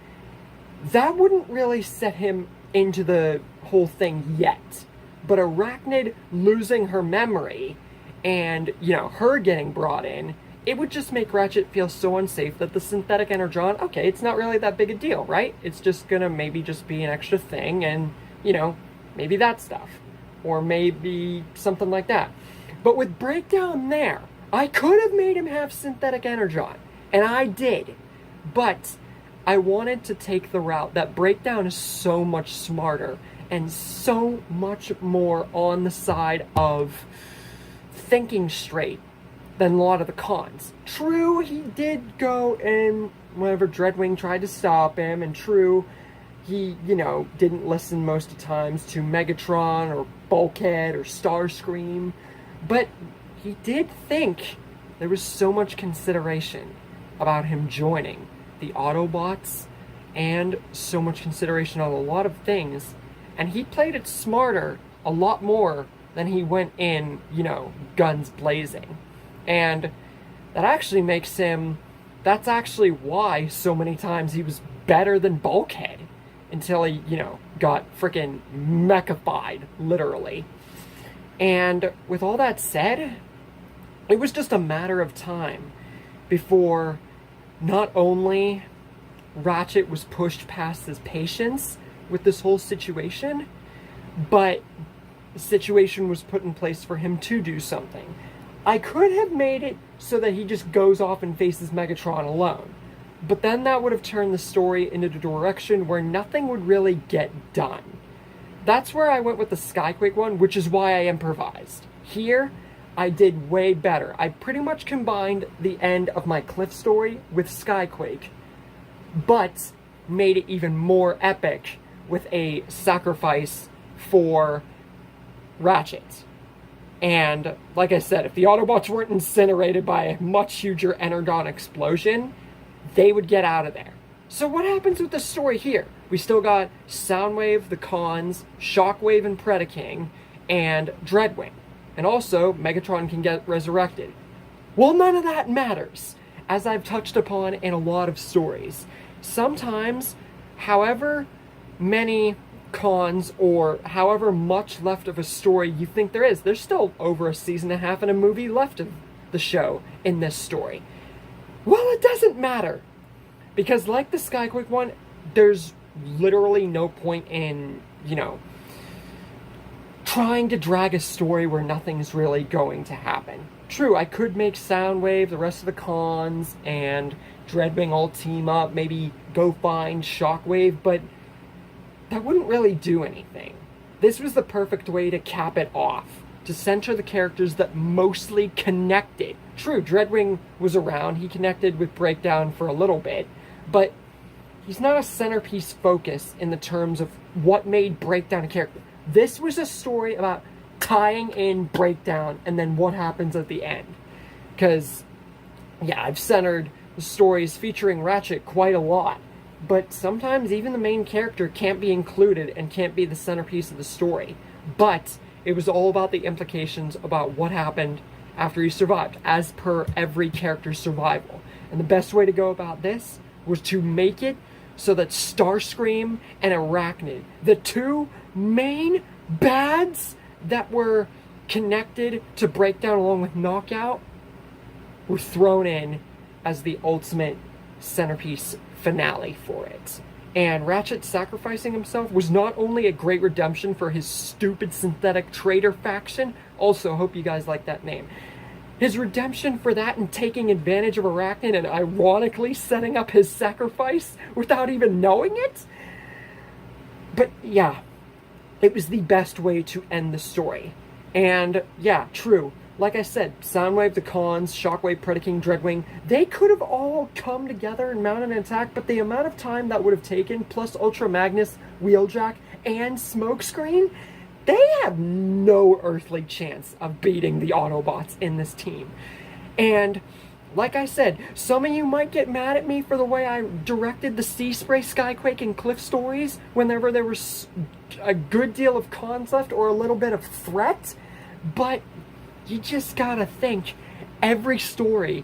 that wouldn't really set him into the whole thing yet. But Arachnid losing her memory and, her getting brought in, it would just make Ratchet feel so unsafe that the synthetic energon, okay, it's not really that big a deal, right? It's just gonna maybe just be an extra thing and, maybe that stuff. Or maybe something like that. But with Breakdown there, I could have made him have synthetic energon. And I did. But I wanted to take the route that Breakdown is so much smarter and so much more on the side of thinking straight than a lot of the Cons. True, he did go and whenever Dreadwing tried to stop him, and true, he, didn't listen most of the times to Megatron or Bulkhead or Starscream, but he did think there was so much consideration about him joining the Autobots and so much consideration on a lot of things, and he played it smarter a lot more than he went in, guns blazing. And that actually makes him, that's actually why so many times he was better than Bulkhead until he, got freaking mechified, literally. And with all that said, it was just a matter of time before not only Ratchet was pushed past his patience with this whole situation, but the situation was put in place for him to do something. I could have made it so that he just goes off and faces Megatron alone, but then that would have turned the story into the direction where nothing would really get done. That's where I went with the Skyquake one, which is why I improvised. Here, I did way better. I pretty much combined the end of my Cliff story with Skyquake, but made it even more epic with a sacrifice for Ratchet. And, like I said, if the Autobots weren't incinerated by a much huger Energon explosion, they would get out of there. So what happens with the story here? We still got Soundwave, the Cons, Shockwave and Predaking, and Dreadwing. And also, Megatron can get resurrected. Well, none of that matters, as I've touched upon in a lot of stories. Sometimes, however many Cons or however much left of a story you think there is, there's still over a season and a half and a movie left of the show in this story. Well, it doesn't matter, because like the Skyquake one, there's literally no point in, trying to drag a story where nothing's really going to happen. true, I could make Soundwave, the rest of the cons, and Dreadwing all team up, maybe go find Shockwave, but that wouldn't really do anything. This was the perfect way to cap it off, to center the characters that mostly connected. True, Dreadwing was around, he connected with Breakdown for a little bit, but he's not a centerpiece focus in the terms of what made Breakdown a character. This was a story about tying in Breakdown and then what happens at the end. Because, yeah, I've centered the stories featuring Ratchet quite a lot, but sometimes even the main character can't be included and can't be the centerpiece of the story. But it was all about the implications about what happened after he survived, as per every character's survival. And the best way to go about this was to make it so that Starscream and Arachnid, the two main bads that were connected to Breakdown along with Knockout, were thrown in as the ultimate centerpiece finale for it. And Ratchet sacrificing himself was not only a great redemption for his stupid synthetic traitor faction, also hope you guys like that name, his redemption for that and taking advantage of Arachnid and ironically setting up his sacrifice without even knowing it. But yeah, it was the best way to end the story. And yeah, true. Like I said, Soundwave, the cons, Shockwave, Predaking, Dreadwing, they could have all come together and mounted an attack, but the amount of time that would have taken, plus Ultra Magnus, Wheeljack, and Smokescreen, they have no earthly chance of beating the Autobots in this team. And like I said, some of you might get mad at me for the way I directed the Sea Spray, Skyquake, and Cliff stories whenever there was a good deal of cons left or a little bit of threat, but you just gotta think every story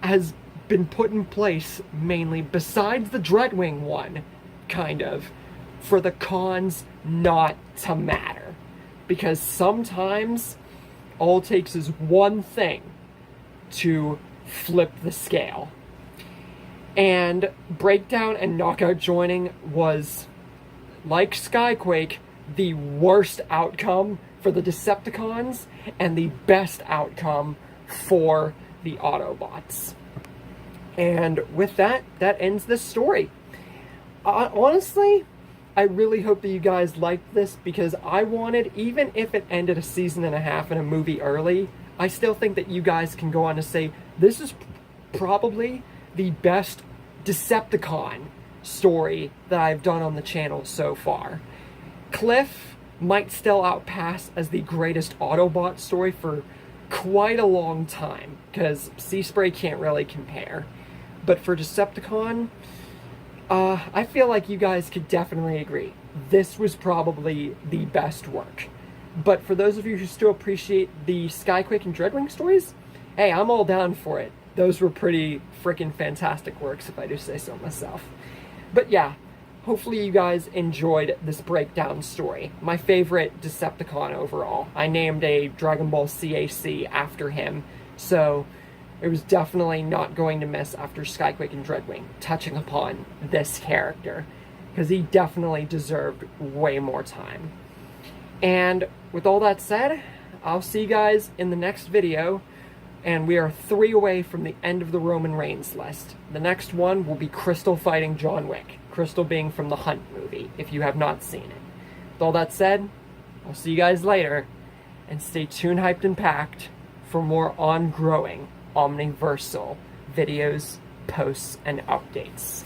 has been put in place mainly, besides the Dreadwing one, kind of, for the cons not to matter. Because sometimes all it takes is one thing to flip the scale. And Breakdown and Knockout joining was, like Skyquake, the worst outcome for the Decepticons and the best outcome for the Autobots. And with that, that ends this story. Honestly, I really hope that you guys liked this, because I wanted, even if it ended a season and a half and a movie early, I still think that you guys can go on to say, this is probably the best Decepticon story that I've done on the channel so far. Cliff might still outpass as the greatest Autobot story for quite a long time, because Sea Spray can't really compare. But for Decepticon, I feel like you guys could definitely agree. This was probably the best work. But for those of you who still appreciate the Skyquake and Dreadwing stories, hey, I'm all down for it. Those were pretty freaking fantastic works, if I do say so myself. But yeah, hopefully you guys enjoyed this breakdown story. My favorite Decepticon overall. I named a Dragon Ball CAC after him, so it was definitely not going to miss after Skyquake and Dreadwing touching upon this character, because he definitely deserved way more time. And with all that said, I'll see you guys in the next video, and we are 3 away from the end of the Roman Reigns list. The next one will be Crystal fighting John Wick. Crystal being from the Hunt movie, if you have not seen it. With all that said, I'll see you guys later, and stay tuned, hyped, and packed for more on-growing Omniversal videos, posts, and updates.